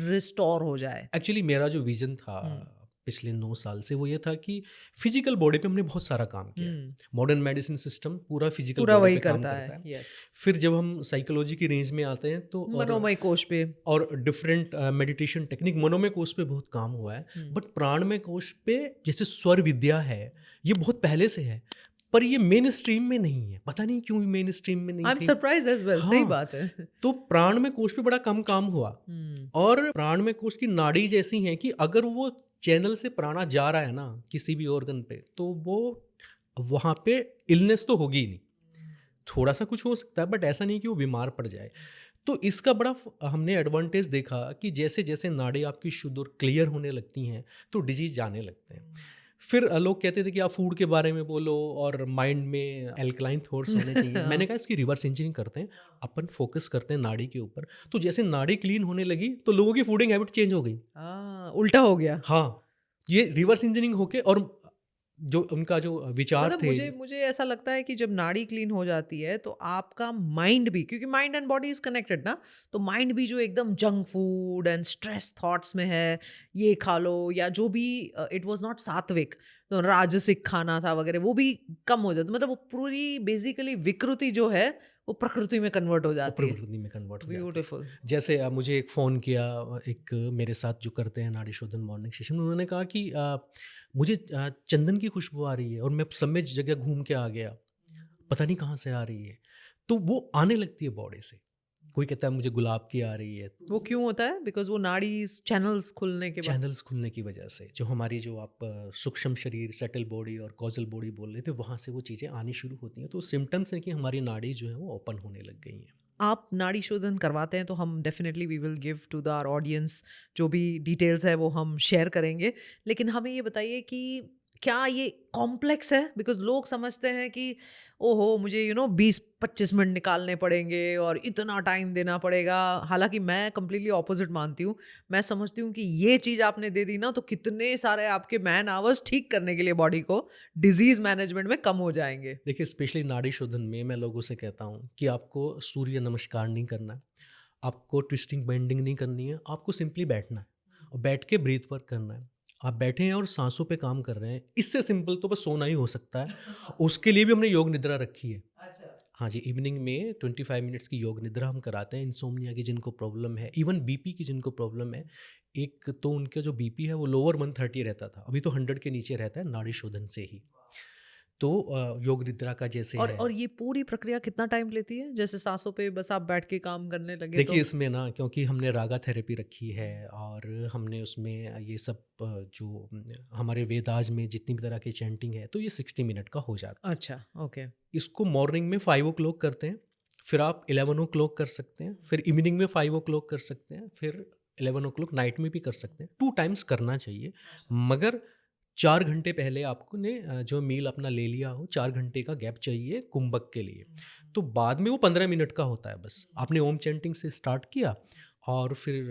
restore हो जाए.
एक्चुअली मेरा जो विज़न था
हम्म.
पिछले 9 साल से वो ये था कि फिज़िकल बॉडी पे हमने बहुत सारा काम किया है।
हम्म.
मॉडर्न मेडिसिन सिस्टम पूरा फिज़िकल
पूरा
बॉडी
वही
पे काम
करता
करता
है.
है।
Yes.
फिर जब हम साइकोलॉजी की रेंज में आते हैं तो
मनोमय कोश पे.
और डिफरेंट मेडिटेशन टेक्निक मनोमय कोश पे बहुत काम हुआ है, बट प्राणमय कोश पे जैसे स्वर विद्या है ये बहुत पहले से है, पर ये मेन स्ट्रीम में नहीं है। पता नहीं क्यों मेन स्ट्रीम में नहीं
आई एम
थी।
Surprise as well. सही
हाँ,
बात है.
तो प्राणमय कोश पे बड़ा कम काम हुआ। और प्राणमय कोश की नाड़ी जैसी है कि अगर वो चैनल से प्राणा जा रहा है ना किसी भी ऑर्गन पे, तो वो वहाँ पे इलनेस तो होगी ही नहीं। थोड़ा सा कुछ हो सकता है बट ऐसा नहीं कि वो बीमार पड़ जाए। तो इसका बड़ा हमने एडवांटेज देखा कि जैसे जैसे नाड़ी आपकी शुद्ध और क्लियर होने लगती हैं तो डिजीज जाने लगते हैं। फिर लोग कहते थे कि आप फूड के बारे में बोलो और माइंड में एल्कलाइन थॉट्स होने चाहिए। मैंने कहा इसकी रिवर्स इंजीनियरिंग करते हैं, अपन फोकस करते हैं नाड़ी के ऊपर। तो जैसे नाड़ी क्लीन होने लगी तो लोगों की फूडिंग हैबिट चेंज हो गई।
उल्टा हो गया.
हाँ, ये रिवर्स इंजीनियरिंग होके और जो उनका जो विचार
मतलब
थे।
मुझे ऐसा लगता है कि जब नाड़ी क्लीन हो जाती है तो आपका माइंड भी, क्योंकि mind and body is connected ना, तो माइंड भी जो एकदम junk food and stress thoughts में है, ये खा लो या जो भी इट वाज नॉट सात्विक, तो राजसिक खाना था वगैरह, वो भी कम हो जाता. मतलब वो पूरी बेसिकली विकृति जो है वो प्रकृति में कन्वर्ट हो जाती है.
प्रकृति में कन्वर्ट हो जाती है।
ब्यूटीफुल.
जैसे मुझे एक फ़ोन किया एक मेरे साथ जो करते हैं नाड़ी शोधन मॉर्निंग सेशन, उन्होंने कहा कि मुझे चंदन की खुशबू आ रही है और मैं सब में जगह घूम के आ गया, पता नहीं कहाँ से आ रही है। तो वो आने लगती है बॉडी से। कोई कहता है मुझे गुलाब की आ रही है,
वो क्यों होता है? बिकॉज वो नाड़ी चैनल्स खुलने के बाद.
चैनल्स खुलने की वजह से। जो हमारी जो आप सूक्ष्म शरीर सेटल बॉडी और कॉजल बॉडी बोल रहे थे, वहाँ से वो चीज़ें आनी शुरू होती हैं। तो सिम्टम्स हैं कि हमारी नाड़ी जो है वो ओपन होने लग गई हैं।
आप नाड़ी शोधन करवाते हैं तो हम definitely we will give to the our audience जो भी डिटेल्स है वो हम शेयर करेंगे. लेकिन हमें ये बताइए कि क्या ये कॉम्प्लेक्स है? बिकॉज लोग समझते हैं कि ओहो मुझे 20-25 मिनट निकालने पड़ेंगे और इतना टाइम देना पड़ेगा. हालांकि मैं कम्प्लीटली ऑपोजिट मानती हूँ. मैं समझती हूँ कि ये चीज़ आपने दे दी ना तो कितने सारे आपके मैन आवर्स ठीक करने के लिए बॉडी को डिजीज मैनेजमेंट में कम हो जाएंगे.
देखिए, स्पेशली नाड़ी शोधन में मैं लोगों से कहता हूँ कि आपको सूर्य नमस्कार नहीं करना है, आपको ट्विस्टिंग बेंडिंग नहीं करनी है, आपको सिंपली बैठना है और बैठ के ब्रीथ वर्क करना है। आप बैठे हैं और सांसों पे काम कर रहे हैं, इससे सिंपल तो बस सोना ही हो सकता है। उसके लिए भी हमने योग निद्रा रखी है। हाँ जी, इवनिंग में 25 मिनट्स की योग निद्रा हम कराते हैं। इंसोम्निया की जिनको प्रॉब्लम है, इवन बीपी की जिनको प्रॉब्लम है, एक तो उनका जो बीपी है वो लोअर 130 रहता था, अभी तो 100 के नीचे रहता है नाड़ी शोधन से ही। तो योग निद्रा का जैसे है।
और ये पूरी प्रक्रिया कितना टाइम लेती है? जैसे सांसों पे बस आप बैठ के काम करने लगे
देखिए,
तो
इसमें ना क्योंकि हमने रागा थेरेपी रखी है और हमने उसमें ये सब जो हमारे वेदाज में जितनी भी तरह की चैंटिंग है, तो ये 60 मिनट का हो जाता है।
अच्छा, ओके.
इसको मॉर्निंग में 5 ओ क्लॉक करते हैं, फिर आप 11 ओ क्लॉक कर सकते हैं, फिर इवनिंग में 5 ओ क्लॉक कर सकते हैं, फिर 11 ओ क्लॉक नाइट में भी कर सकते हैं। 2 टाइम्स करना चाहिए, मगर 4 घंटे पहले आपको ने जो मील अपना ले लिया हो, 4 घंटे का गैप चाहिए कुंभक के लिए। तो बाद में वो 15 मिनट का होता है बस। आपने ओम चैंटिंग से स्टार्ट किया और फिर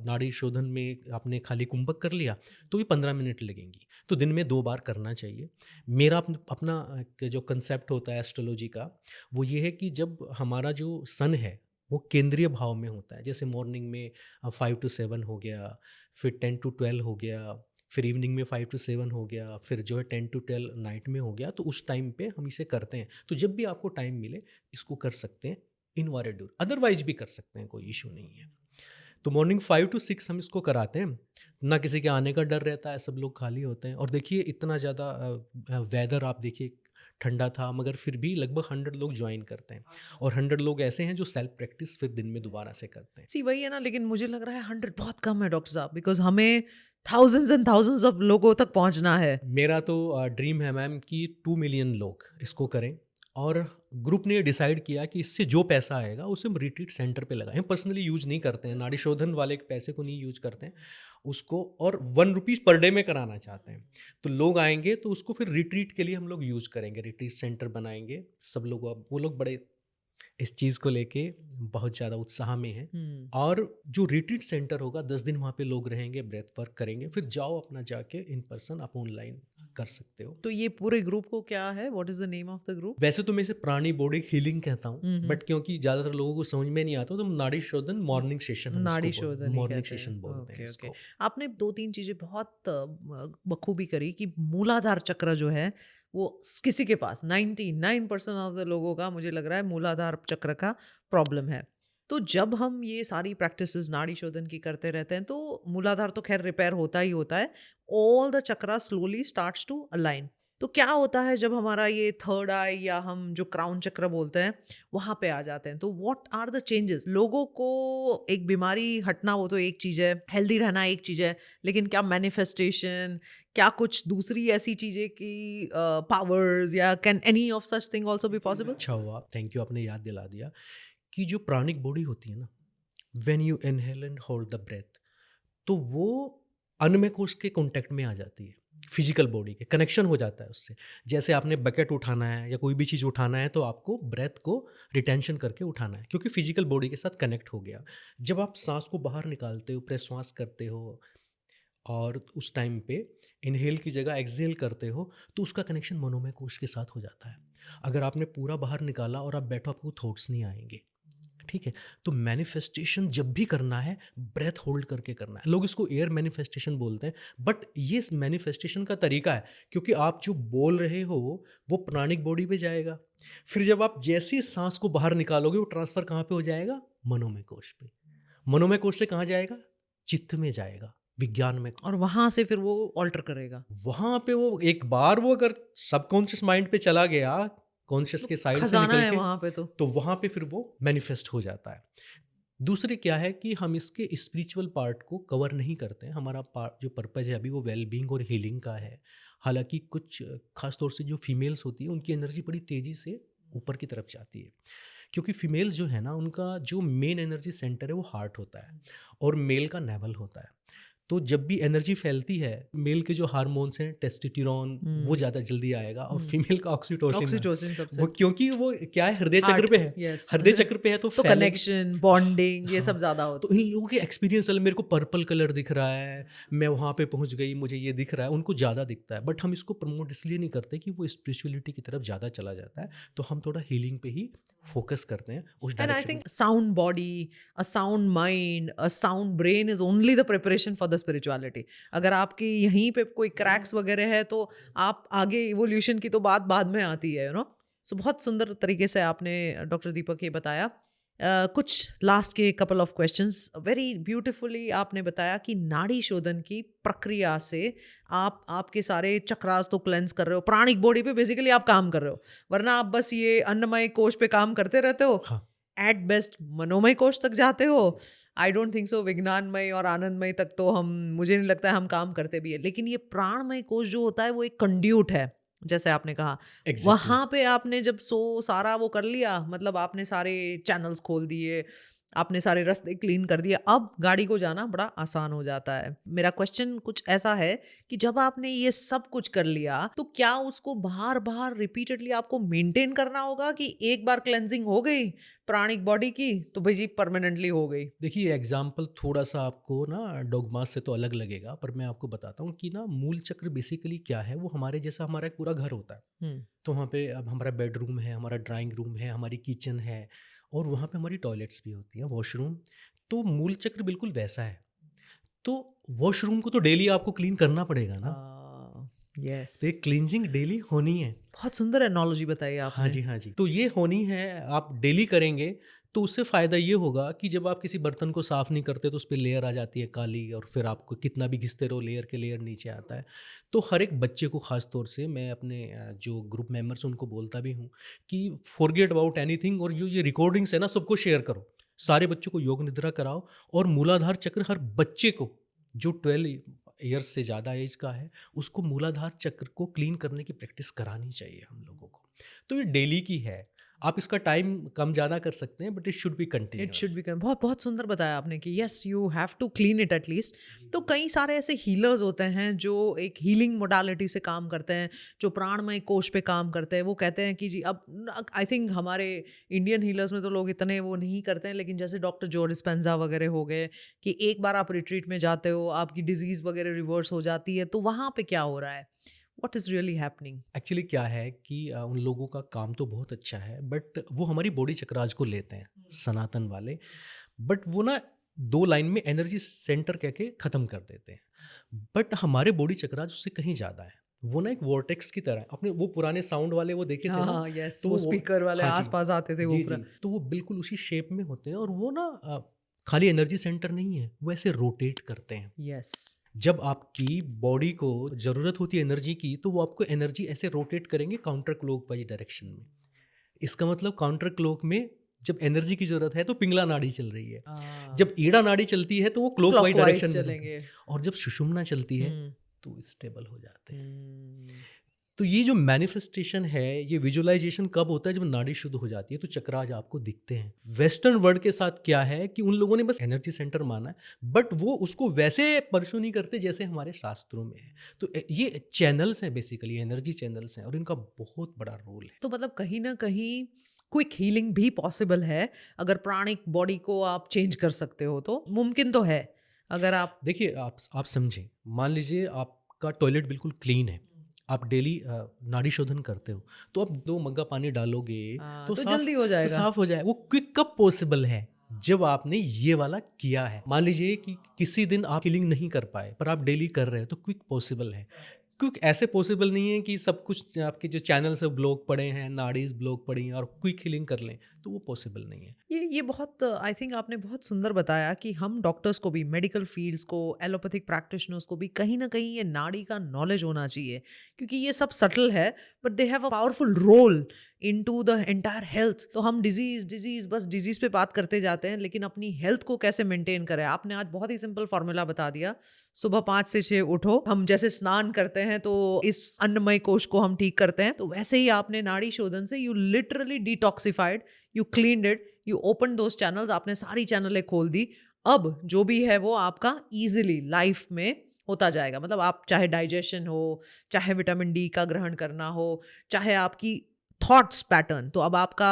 नाड़ी शोधन में आपने खाली कुंभक कर लिया, तो ये 15 मिनट लगेंगी। तो दिन में 2 बार करना चाहिए। मेरा अपना एक जो कंसेप्ट होता है एस्ट्रोलॉजी का, वो ये है कि जब हमारा जो सन है वो केंद्रीय भाव में होता है, जैसे मॉर्निंग में 5 to 7 हो गया, फिर 10 to 12 हो गया, फिर इवनिंग में 5 to 7 हो गया, फिर जो है 10 to 12 नाइट में हो गया, तो उस टाइम पे हम इसे करते हैं। तो जब भी आपको टाइम मिले इसको कर सकते हैं, इनवायरेड्यूर अदरवाइज भी कर सकते हैं, कोई इशू नहीं है। तो मॉर्निंग 5 to 6 हम इसको कराते हैं। ना किसी के आने का डर रहता है, सब लोग खाली होते हैं। और देखिए इतना ज़्यादा वेदर आप देखिए ठंडा था, मगर फिर भी लगभग 100 लोग ज्वाइन करते हैं और 100 लोग ऐसे हैं जो सेल्फ प्रैक्टिस फिर दिन में दोबारा से करते हैं।
सी वही है ना, लेकिन मुझे लग रहा है 100 बहुत कम है डॉक्टर साहब, बिकॉज हमें थाउजेंड्स एंड थाउजेंड्स ऑफ लोगों तक पहुंचना है.
मेरा तो ड्रीम है मैम कि 2 मिलियन लोग इसको करें और ग्रुप ने डिसाइड किया कि इससे जो पैसा आएगा उसे हम रिट्रीट सेंटर पे लगाएं। पर्सनली यूज नहीं करते हैं, नाड़ी शोधन वाले के पैसे को नहीं यूज करते हैं उसको, और 1 रुपीज़ पर डे में कराना चाहते हैं। तो लोग आएंगे तो उसको फिर रिट्रीट के लिए हम लोग यूज करेंगे, रिट्रीट सेंटर बनाएंगे। सब लोग, वो लोग बड़े इस चीज़ को लेके बहुत ज़्यादा उत्साह में है।
हम्म।
और जो रिट्रीट सेंटर होगा 10 दिन वहाँ पे लोग रहेंगे, ब्रेथ वर्क करेंगे, फिर जाओ अपना जाके इन पर्सन आप ऑनलाइन कर सकते हो।
तो ये पूरे ग्रुप को क्या है, what is the name of the group?
वैसे तो मैं इसे प्राणी बॉडी हीलिंग कहता हूँ,
हम्म।
बट क्योंकि ज़्यादातर लोगों को समझ में नहीं आता तो नाड़ी शोधन मॉर्निंग सेशन हम इसको
नाड़ी शोधन ही
मॉर्निंग
कहते
सेशन
हैं।
बोलते हैं
ओके ओके।
इसको।
आपने दो तीन चीजें बहुत बखूबी करी कि मूलाधार चक्र जो है वो किसी के पास 99% ऑफ द लोगों का मुझे लग रहा है मूलाधार चक्र का प्रॉब्लम है। तो जब हम ये सारी प्रैक्टिसेस नाड़ी शोधन की करते रहते हैं तो मूलाधार तो खैर रिपेयर होता ही होता है, all the chakra slowly starts to align. तो क्या होता है जब हमारा ये थर्ड आई या हम जो क्राउन चक्र बोलते हैं वहां पे आ जाते हैं, तो व्हाट आर द चेंजेस? लोगों को एक बीमारी हटना वो तो एक चीज है, हेल्दी रहना एक चीज है, लेकिन क्या मैनिफेस्टेशन, क्या कुछ दूसरी ऐसी चीजें की पावर्स या can any of such thing also be possible?
अच्छा हुआ, थैंक यू, आपने याद दिला दिया कि जो प्राणिक बॉडी होती है ना, when you inhale and hold the breath, तो वो अन्नमय कोश के कांटेक्ट में आ जाती है, फिजिकल बॉडी के कनेक्शन हो जाता है उससे। जैसे आपने बकेट उठाना है या कोई भी चीज़ उठाना है तो आपको ब्रेथ को रिटेंशन करके उठाना है, क्योंकि फिजिकल बॉडी के साथ कनेक्ट हो गया। जब आप सांस को बाहर निकालते हो, प्रश्वास करते हो और उस टाइम पे इनहेल की जगह एक्सहेल करते हो, तो उसका कनेक्शन मनोमय कोश के साथ हो जाता है। अगर आपने पूरा बाहर निकाला और आप बैठो, आपको थॉट्स नहीं आएंगे। ठीक है, तो मैनिफेस्टेशन जब भी करना है ब्रेथ होल्ड करके करना है। लोग इसको एयर मैनिफेस्टेशन बोलते हैं, बट ये मैनिफेस्टेशन का तरीका है, क्योंकि आप जो बोल रहे हो वो प्राणिक बॉडी पे जाएगा, फिर जब आप जैसी सांस को बाहर निकालोगे वो ट्रांसफर कहाँ पे हो जाएगा? मनोमय कोश पे। मनोमय कोश से कहाँ जाएगा? चित्त में जाएगा, विज्ञान में।
और वहां से फिर वो ऑल्टर करेगा,
वहां पे वो एक बार वो अगर सबकॉन्शियस माइंड पे चला गया, कॉन्शियस के साइड से
खजाना
निकल
है
के,
वहां पे तो।
वहां पे फिर वो मैनिफेस्ट हो जाता है। दूसरी क्या है कि हम इसके स्पिरिचुअल पार्ट को कवर नहीं करते हैं। हमारा जो पर्पज़ है अभी वो वेलबींग और हीलिंग का है। हालांकि कुछ खास तौर से जो फीमेल्स होती हैं उनकी एनर्जी बड़ी तेज़ी से ऊपर की तरफ जाती है, क्योंकि फीमेल्स जो है ना उनका जो मेन एनर्जी सेंटर है वो हार्ट होता है और मेल का नेवल होता है। तो जब भी एनर्जी फैलती है, मेल के जो हार्मोन्स हैं टेस्टोस्टेरोन वो ज़्यादा जल्दी आएगा और फीमेल का ऑक्सीटोसिन
ऑक्सीटोसिन सबसे
वो, क्योंकि वो क्या है, हृदय चक्र
हार्ट,
पे है।
यस।
हृदय चक्र पे है तो
तो
फैलेगा।
कनेक्शन, बॉन्डिंग ये
हाँ,
सब ज्यादा
तो
होता
इन लोगों के एक्सपीरियंस अलग। मेरे को पर्पल कलर दिख रहा है, मैं वहाँ पे पहुँच गई, मुझे ये दिख रहा है, उनको ज़्यादा दिखता है। बट हम इसको प्रमोट इसलिए नहीं करते कि वो स्पिरिचुअलिटी की तरफ ज़्यादा चला जाता है, तो हम थोड़ा हीलिंग पे ही फोकस करते हैं उस
एंड आई
डायरेक्शन में।
Think sound body, a sound mind, a sound brain is only the preparation for the spirituality. अगर आपकी यहीं पे कोई क्रैक्स वगैरह है तो आप आगे इवोल्यूशन की तो बात बाद में आती है, यू नो। सो बहुत सुंदर तरीके से आपने डॉक्टर दीपक ये बताया। कुछ लास्ट के couple of questions, very beautifully आपने बताया कि नाड़ी शोधन की प्रक्रिया से आप आपके सारे चक्रास तो क्लेंस कर रहे हो, प्राणिक बॉडी पे बेसिकली आप काम कर रहे हो, वरना आप बस ये अन्नमय कोश पे काम करते रहते हो।
हाँ,
एट बेस्ट मनोमय कोश तक जाते हो। आई डोंट थिंक सो विज्ञानमय और आनंदमय तक तो हम, मुझे नहीं लगता है हम काम करते भी है, लेकिन ये प्राणमय कोश जो होता है वो एक कंड्यूट है, जैसे आपने कहा।
एग्जैक्टली।
वहां पे आपने जब सारा वो कर लिया, मतलब आपने सारे चैनल्स खोल दिए, आपने सारे रास्ते क्लीन कर दिए, अब गाड़ी को जाना बड़ा आसान हो जाता है। मेरा क्वेश्चन कुछ ऐसा है कि जब आपने ये सब कुछ कर लिया तो क्या उसको बार बार रिपीटेडली आपको मेंटेन करना होगा, कि एक बार क्लेंजिंग हो गई प्राणिक बॉडी की तो भाई जी परमानेंटली हो गई?
देखिए, एग्जाम्पल थोड़ा सा आपको ना डॉगमा से तो अलग लगेगा, पर मैं आपको बताता हूँ कि ना मूल चक्र बेसिकली क्या है। वो हमारे जैसा हमारा एक पूरा घर होता है।
हम्म।
तो वहाँ पे अब हमारा बेडरूम है, हमारा ड्राइंग रूम है, हमारी किचन है और वहाँ पे हमारी टॉयलेट्स भी होती हैं, वॉशरूम। तो मूल चक्र बिल्कुल वैसा है। तो वॉशरूम को तो डेली आपको क्लीन करना पड़ेगा ना,
यस।
तो ये क्लींजिंग डेली होनी है।
बहुत सुंदर एनोलॉजी बताई
हाँ
आपने।
जी, हाँ जी। तो ये होनी है, आप डेली करेंगे तो उससे फ़ायदा ये होगा कि जब आप किसी बर्तन को साफ़ नहीं करते तो उस पे लेयर आ जाती है काली, और फिर आपको कितना भी घिसते रहो लेयर के लेयर नीचे आता है। तो हर एक बच्चे को ख़ास तौर से मैं अपने जो ग्रुप मेंबर्स उनको बोलता भी हूँ कि फॉरगेट अबाउट एनीथिंग, और जो ये रिकॉर्डिंग्स है ना सबको शेयर करो। सारे बच्चों को योग निद्रा कराओ, और मूलाधार चक्र हर बच्चे को जो 12 ईयर्स से ज़्यादा एज का है उसको मूलाधार चक्र को क्लीन करने की प्रैक्टिस करानी चाहिए हम लोगों को। तो ये डेली की है। आप इसका टाइम कम ज़्यादा कर सकते हैं, but it should be
it should
continuous.
Be बहुत बहुत सुंदर बताया आपने कि yes you have to clean it at least. तो कई सारे ऐसे हीलर्स होते हैं जो एक हीलिंग मोडालिटी से काम करते हैं, जो प्राणमय कोश पे काम करते हैं। वो कहते हैं कि जी अब आई थिंक हमारे इंडियन हीलर्स में तो लोग इतने वो नहीं करते हैं, लेकिन जैसे डॉक्टर जो डिस्पेंजा वगैरह हो गए कि एक बार आप रिट्रीट में जाते हो, आपकी डिजीज वगैरह रिवर्स हो जाती है, तो वहाँ पे क्या हो रहा है, what is really happening?
Actually क्या है कि उन लोगों का काम तो बहुत अच्छा है, बट वो हमारी बॉडी चक्राज को लेते हैं, सनातन वाले। बट वो ना 2 लाइन में एनर्जी सेंटर कह के ख़त्म कर देते हैं। बट हमारे बॉडी चक्राज उससे कहीं ज़्यादा है। वो ना एक वॉर्टेक्स की तरह है। आपने वो पुराने साउंड वाले वो देखे थे
हाँ
ना?
हाँ यस,
तो
वो
वो
स्पीकर वाले
हाँ जी।
आसपास आते थे वो
जी,
पूरा।
जी। तो वो बिल्कुल उसी शेप में होते हैं, और वो ना खाली एनर्जी सेंटर नहीं है, वो ऐसे रोटेट करते हैं।
यस।
जब आपकी बॉडी को ज़रूरत होती है एनर्जी की, तो वो आपको एनर्जी ऐसे रोटेट करेंगे काउंटर क्लॉकवाइज डायरेक्शन में। इसका मतलब काउंटर क्लॉक में जब एनर्जी की ज़रूरत है तो पिंगला नाड़ी चल रही है। जब ईड़ा नाड़ी चलती है तो वो क्लॉकवाइज
क्लॉकवाइज
डायरेक्शन में होगी,
चलेंगे।
और जब सुषुम्ना चलती है
हम्म।
तो स्टेबल हो जाते हैं।
हम्म।
तो ये जो मैनिफेस्टेशन है, ये विजुअलाइजेशन कब होता है? जब नाड़ी शुद्ध हो जाती है तो चक्राज आपको दिखते हैं। वेस्टर्न वर्ल्ड के साथ क्या है कि उन लोगों ने बस एनर्जी सेंटर माना है, बट वो उसको वैसे परस्यू नहीं करते जैसे हमारे शास्त्रों में है। तो ये चैनल्स हैं, बेसिकली एनर्जी चैनल्स हैं, और इनका बहुत बड़ा रोल है।
तो मतलब कहीं ना कहीं क्विक हीलिंग भी पॉसिबल है, अगर प्राणिक बॉडी को आप चेंज कर सकते हो तो मुमकिन तो है। अगर आप
देखिए, आप समझें, मान लीजिए आपका टॉयलेट बिल्कुल क्लीन है, आप डेली नाड़ी शोधन करते हो, तो आप 2 मग्गा पानी डालोगे तो
तो
साफ
जल्दी हो
तो
जाएगा।
साफ हो जाए। वो क्विक कब पॉसिबल है? जब आपने ये वाला किया है। मान लीजिए कि किसी दिन आप हीलिंग नहीं कर पाए, पर आप डेली कर रहे हो, तो क्विक पॉसिबल है। क्विक ऐसे पॉसिबल नहीं है कि सब कुछ आपके जो चैनल्स है ब्लॉक पड़े हैं, नाड़ीज ब्लॉक पड़ी हैं और क्विक हीलिंग कर लें, तो वो पॉसिबल नहीं है।
ये बहुत आई थिंक आपने बहुत सुंदर बताया कि हम डॉक्टर्स को भी, मेडिकल फील्ड्स को, एलोपैथिक प्रैक्टिशनर्स को भी कहीं ना कहीं ये नाड़ी का नॉलेज होना चाहिए, क्योंकि ये सब सटल है but they have a powerful role into the entire health. तो हम डिजीज डिजीज बस डिजीज पे बात करते जाते हैं, लेकिन अपनी हेल्थ को कैसे मेंटेन करें, आपने आज बहुत ही सिंपल फॉर्मूला बता दिया। सुबह 5 से 6 उठो, हम जैसे स्नान करते हैं तो इस अन्नमय कोश को हम ठीक करते हैं, तो वैसे ही आपने नाड़ी शोधन से you literally detoxified, you cleaned it, you open those channels, आपने सारी चैनलें खोल दी। अब जो भी है वो आपका इजीली लाइफ में होता जाएगा। मतलब आप चाहे डाइजेशन हो, चाहे विटामिन डी का ग्रहण करना हो, चाहे आपकी थॉट्स पैटर्न, तो अब आपका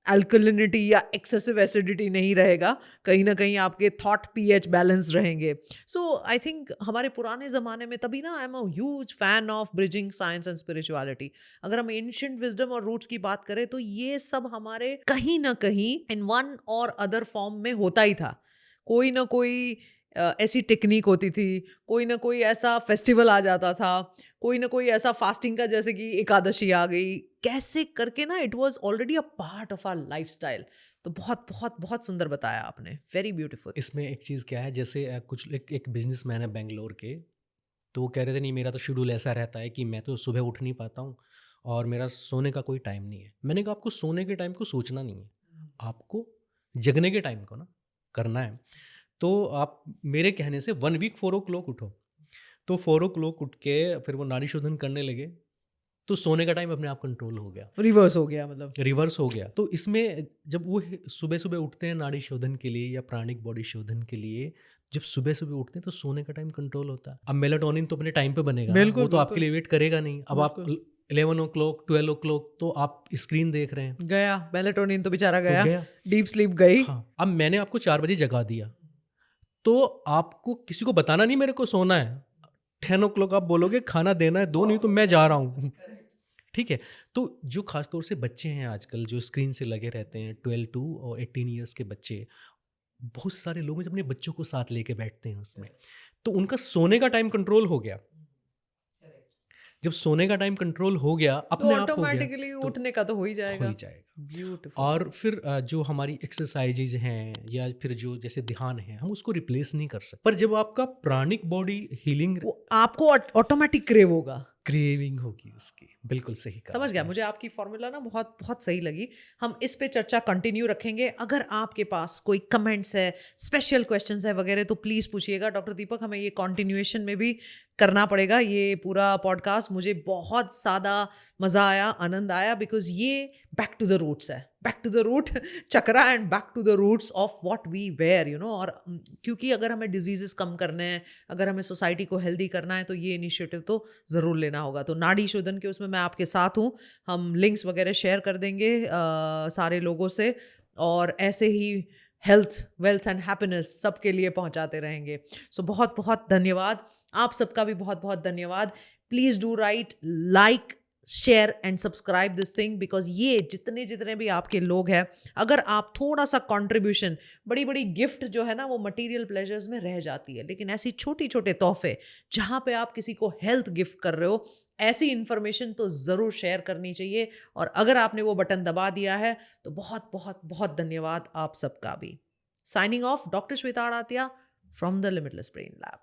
अल्कलिनिटी या एक्सेसिव एसिडिटी नहीं रहेगा, कहीं ना कहीं आपके थॉट पीएच बैलेंस रहेंगे। सो आई थिंक हमारे पुराने ज़माने में, तभी ना I am a huge fan of bridging science and spirituality. अगर हम एंशिएंट विजडम और रूट्स की बात करें तो ये सब हमारे कहीं ना कहीं इन वन और अदर फॉर्म में होता ही था। कोई ना कोई ऐसी टेक्निक होती थी, कोई ना कोई ऐसा फेस्टिवल आ जाता था, कोई ना कोई ऐसा फास्टिंग का, जैसे कि एकादशी आ गई, कैसे करके ना it was already a part of our lifestyle. तो बहुत बहुत बहुत सुंदर बताया आपने, वेरी ब्यूटीफुल।
इसमें एक चीज़ क्या है, जैसे कुछ एक बिजनेसमैन है बेंगलोर के, तो वो कह रहे थे नहीं, मेरा तो शेड्यूल ऐसा रहता है कि मैं तो सुबह उठ नहीं पाता हूँ और मेरा सोने का कोई टाइम नहीं है। मैंने कहा आपको सोने के टाइम को सोचना नहीं है, आपको जगने के टाइम को ना करना है। तो आप मेरे कहने से 1 वीक 4 ओ क्लॉक उठो। तो 4 ओ क्लॉक उठ के फिर वो नाड़ी शोधन करने लगे, तो सोने का टाइम अपने आप कंट्रोल हो गया,
रिवर्स हो गया मतलब।
रिवर्स हो गया। तो इसमें जब वो सुबह सुबह उठते हैं नाड़ी शोधन के लिए या प्राणिक बॉडी शोधन के लिए, जब सुबह सुबह उठते हैं तो सोने का टाइम कंट्रोल होता है। अब मेलाटोनिन तो अपने टाइम पे बनेगा ना, वो तो आपके लिए वेट करेगा नहीं। अब आप 11 ओ क्लॉक 12 ओ क्लॉक तो आप स्क्रीन देख रहे हैं,
गया मेलाटोनिन, तो बेचारा
तो
गया,
गया।
डीप स्लीप गई।
हाँ, अब मैंने आपको 4 बजे जगा दिया, तो आपको किसी को बताना नहीं मेरे को सोना है। 10 ओ क्लॉक आप बोलोगे खाना देना है, दो, नहीं तो मैं जा रहा हूँ। ठीक है। तो जो खास तौर से बच्चे हैं आजकल जो स्क्रीन से लगे रहते हैं, 12 टू और 18 ईयर्स के बच्चे, बहुत सारे लोग हैं जो अपने बच्चों को साथ लेके बैठते हैं उसमें, तो उनका सोने का टाइम कंट्रोल हो गया। जब सोने का टाइम कंट्रोल हो गया,
तो
अपने आप हो गया,
ऑटोमेटिकली
तो
उठने का तो हो ही
हो
जाएगा।
ही जाएगा।
ब्यूटीफुल।
और फिर जो हमारी एक्सरसाइजेज हैं या फिर जो जैसे ध्यान है, हम उसको रिप्लेस नहीं कर सकते, पर जब आपका प्राणिक बॉडी हीलिंग,
वो आपको ऑटोमेटिक क्रेव होगा,
क्रेविंग होगी उसकी। बिल्कुल सही कहा
समझ गया।
आपने।
मुझे आपकी फॉर्मूला ना बहुत बहुत सही लगी। हम इस पे चर्चा कंटिन्यू रखेंगे। अगर आपके पास कोई कमेंट्स है, स्पेशल क्वेश्चंस है वगैरह, तो प्लीज़ पूछिएगा। डॉक्टर दीपक, हमें ये कंटिन्यूएशन में भी करना पड़ेगा ये पूरा पॉडकास्ट। मुझे बहुत ज़्यादा मज़ा आया, आनंद आया, बिकॉज ये बैक टू द रूट्स है। Back to the root chakra and back to the roots of what we were, you know. और क्योंकि अगर हमें डिजीजेस कम करने हैं, अगर हमें सोसाइटी को हेल्दी करना है, तो ये इनिशिएटिव तो ज़रूर लेना होगा। तो नाड़ी शोधन के उसमें मैं आपके साथ हूँ। हम लिंक्स वगैरह शेयर कर देंगे सारे लोगों से, और ऐसे ही हेल्थ, वेल्थ एंड हैप्पीनेस सबके लिए पहुंचाते रहेंगे। सो बहुत बहुत धन्यवाद, आप सबका भी बहुत बहुत धन्यवाद। Please do right, like, share and subscribe this thing, because ये जितने जितने भी आपके लोग हैं, अगर आप थोड़ा सा कंट्रीब्यूशन, बड़ी बड़ी गिफ्ट जो है ना वो मटेरियल प्लेजर्स में रह जाती है, लेकिन ऐसी छोटी छोटे तोहफे जहाँ पे आप किसी को हेल्थ गिफ्ट कर रहे हो, ऐसी इंफॉर्मेशन तो ज़रूर शेयर करनी चाहिए। और अगर आपने वो बटन दबा दिया है तो बहुत बहुत बहुत धन्यवाद आप सबका भी। Signing off, doctor Shweta Adatiya from the limitless brain lab.